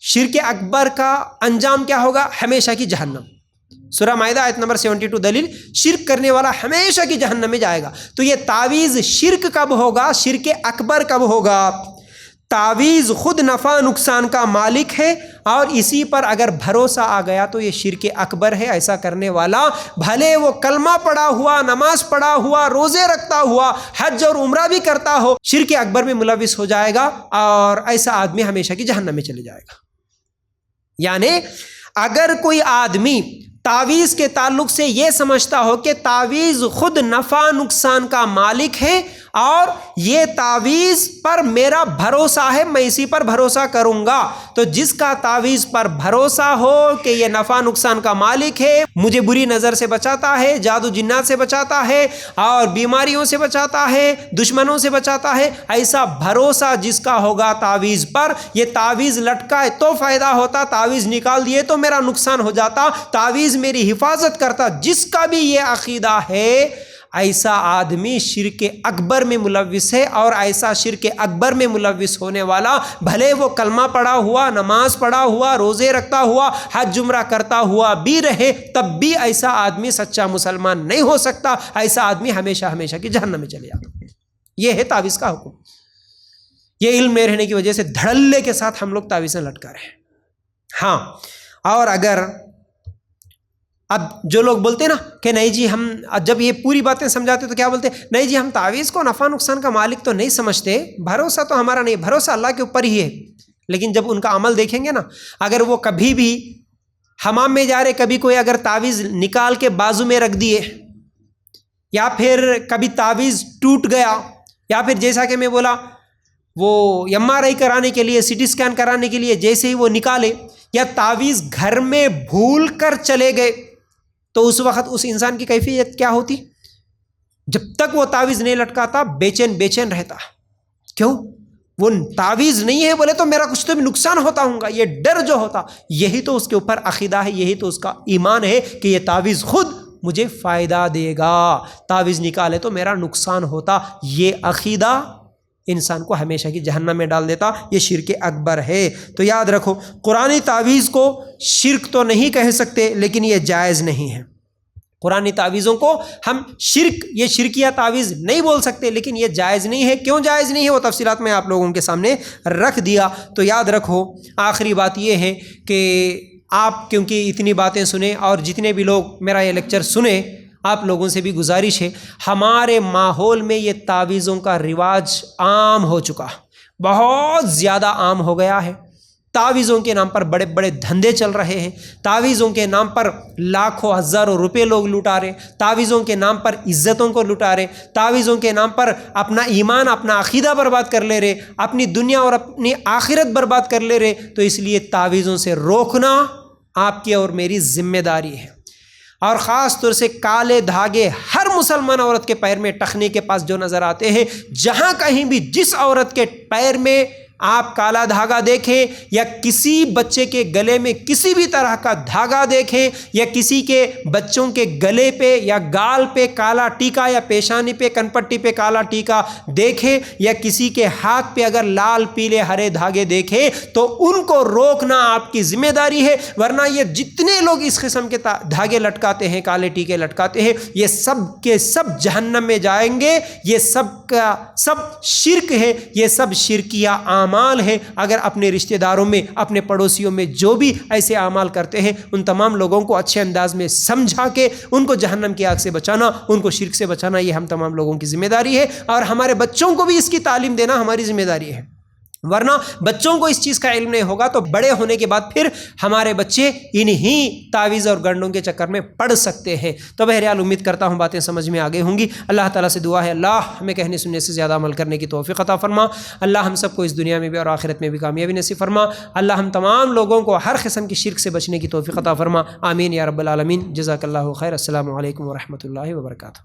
شرک اکبر کا انجام کیا ہوگا؟ ہمیشہ کی جہنم. سورہ مائدہ آیت نمبر 72 دلیل، شرک کرنے والا ہمیشہ کی جہنم میں جائے گا. تو یہ تعویذ شرک کب ہوگا؟ شرک اکبر کب ہوگا؟ تعویذ خود نفع نقصان کا مالک ہے اور اسی پر اگر بھروسہ آ گیا تو یہ شرک اکبر ہے. ایسا کرنے والا بھلے وہ کلمہ پڑھا ہوا، نماز پڑھا ہوا، روزے رکھتا ہوا، حج اور عمرہ بھی کرتا ہو، شرک اکبر میں ملوث ہو جائے گا اور ایسا آدمی ہمیشہ کی جہنم میں چلے جائے گا. یعنی اگر کوئی آدمی تعویذ کے تعلق سے یہ سمجھتا ہو کہ تعویذ خود نفع نقصان کا مالک ہے اور یہ تعویذ پر میرا بھروسہ ہے، میں اسی پر بھروسہ کروں گا، تو جس کا تعویذ پر بھروسہ ہو کہ یہ نفع نقصان کا مالک ہے، مجھے بری نظر سے بچاتا ہے، جادو جنات سے بچاتا ہے اور بیماریوں سے بچاتا ہے، دشمنوں سے بچاتا ہے، ایسا بھروسہ جس کا ہوگا تعویذ پر، یہ تعویذ لٹکا ہے تو فائدہ ہوتا، تعویذ نکال دیے تو میرا نقصان ہو جاتا، تعویذ میری حفاظت کرتا، جس کا بھی یہ عقیدہ ہے، ایسا آدمی شرک اکبر میں ملوث ہے. اور ایسا شرک اکبر میں ملوث ہونے والا بھلے وہ کلمہ پڑھا ہوا، نماز پڑھا ہوا، روزے رکھتا ہوا، حج عمرہ کرتا ہوا بھی رہے، تب بھی ایسا آدمی سچا مسلمان نہیں ہو سکتا. ایسا آدمی ہمیشہ ہمیشہ کی جہنم میں چلے جاتا. یہ ہے تعویذ کا حکم. یہ علم میں رہنے کی وجہ سے دھڑلے کے ساتھ ہم لوگ تعویذیں لٹکا رہے ہیں. ہاں، اور اگر اب جو لوگ بولتے ہیں نا کہ نہیں جی ہم جب یہ پوری باتیں سمجھاتے تو کیا بولتے ہیں؟ نہیں جی ہم تعویذ کو نفع نقصان کا مالک تو نہیں سمجھتے، بھروسہ تو ہمارا نہیں، بھروسہ اللہ کے اوپر ہی ہے. لیکن جب ان کا عمل دیکھیں گے نا، اگر وہ کبھی بھی حمام میں جا رہے، کبھی کوئی اگر تعویذ نکال کے بازو میں رکھ دیے، یا پھر کبھی تعویذ ٹوٹ گیا، یا پھر جیسا کہ میں بولا وہ MRI کرانے کے لیے، CT اسکین کرانے کے لیے جیسے ہی وہ نکالے، یا تعویذ گھر میں بھول کر چلے گئے، تو اس وقت اس انسان کی کیفیت کیا ہوتی؟ جب تک وہ تعویذ نہیں لٹکاتا بے چین رہتا. کیوں؟ وہ تعویذ نہیں ہے بولے تو میرا کچھ تو بھی نقصان ہوتا ہوں گا، یہ ڈر جو ہوتا، یہی تو اس کے اوپر عقیدہ ہے، یہی تو اس کا ایمان ہے کہ یہ تعویذ خود مجھے فائدہ دے گا، تعویذ نکالے تو میرا نقصان ہوتا. یہ عقیدہ انسان کو ہمیشہ کی جہنم میں ڈال دیتا. یہ شرک اکبر ہے. تو یاد رکھو، قرآنی تعویذ کو شرک تو نہیں کہہ سکتے لیکن یہ جائز نہیں ہے. قرآنی تعویذوں کو ہم شرک، یہ شرکیہ تعویذ نہیں بول سکتے، لیکن یہ جائز نہیں ہے. کیوں جائز نہیں ہے وہ تفصیلات میں آپ لوگوں کے سامنے رکھ دیا. تو یاد رکھو، آخری بات یہ ہے کہ آپ کیونکہ اتنی باتیں سنیں اور جتنے بھی لوگ میرا یہ لیکچر سنیں آپ لوگوں سے بھی گزارش ہے، ہمارے ماحول میں یہ تعویذوں کا رواج عام ہو چکا، بہت زیادہ عام ہو گیا ہے۔ تعویذوں کے نام پر بڑے بڑے دھندے چل رہے ہیں، تعویذوں کے نام پر لاکھوں ہزاروں روپے لوگ لٹا رہے، تعویذوں کے نام پر عزتوں کو لٹا رہے، تعویذوں کے نام پر اپنا ایمان اپنا عقیدہ برباد کر لے رہے، اپنی دنیا اور اپنی آخرت برباد کر لے رہے۔ تو اس لیے تعویذوں سے روکنا آپ کی اور میری ذمہ داری ہے، اور خاص طور سے کالے دھاگے ہر مسلمان عورت کے پیر میں ٹخنے کے پاس جو نظر آتے ہیں، جہاں کہیں بھی جس عورت کے پیر میں آپ کالا دھاگا دیکھیں یا کسی بچے کے گلے میں کسی بھی طرح کا دھاگا دیکھیں یا کسی کے بچوں کے گلے پہ یا گال پہ کالا ٹیکا یا پیشانی پہ کن پٹی پہ کالا ٹیکا دیکھیں یا کسی کے ہاتھ پہ اگر لال پیلے ہرے دھاگے دیکھیں تو ان کو روکنا آپ کی ذمہ داری ہے، ورنہ یہ جتنے لوگ اس قسم کے دھاگے لٹکاتے ہیں، کالے ٹیکے لٹکاتے ہیں، یہ سب کے سب جہنم میں جائیں گے۔ یہ سب کا سب شرک ہے، یہ سب شرکیہ اعمال ہے۔ اگر اپنے رشتہ داروں میں اپنے پڑوسیوں میں جو بھی ایسے اعمال کرتے ہیں ان تمام لوگوں کو اچھے انداز میں سمجھا کے ان کو جہنم کی آگ سے بچانا، ان کو شرک سے بچانا، یہ ہم تمام لوگوں کی ذمہ داری ہے، اور ہمارے بچوں کو بھی اس کی تعلیم دینا ہماری ذمہ داری ہے، ورنہ بچوں کو اس چیز کا علم نہیں ہوگا تو بڑے ہونے کے بعد پھر ہمارے بچے انہی تعویذ اور گنڈوں کے چکر میں پڑ سکتے ہیں۔ تو بہرحال امید کرتا ہوں باتیں سمجھ میں آگے ہوں گی۔ اللہ تعالیٰ سے دعا ہے اللہ ہمیں کہنے سننے سے زیادہ عمل کرنے کی توفیق عطا فرما، اللہ ہم سب کو اس دنیا میں بھی اور آخرت میں بھی کامیابی نصیب فرما، اللہ ہم تمام لوگوں کو ہر قسم کی شرک سے بچنے کی توفیق عطا فرما، آمین یا رب العالمین۔ جزاک اللہ خیر، السلام علیکم ورحمۃ اللہ وبرکاتہ۔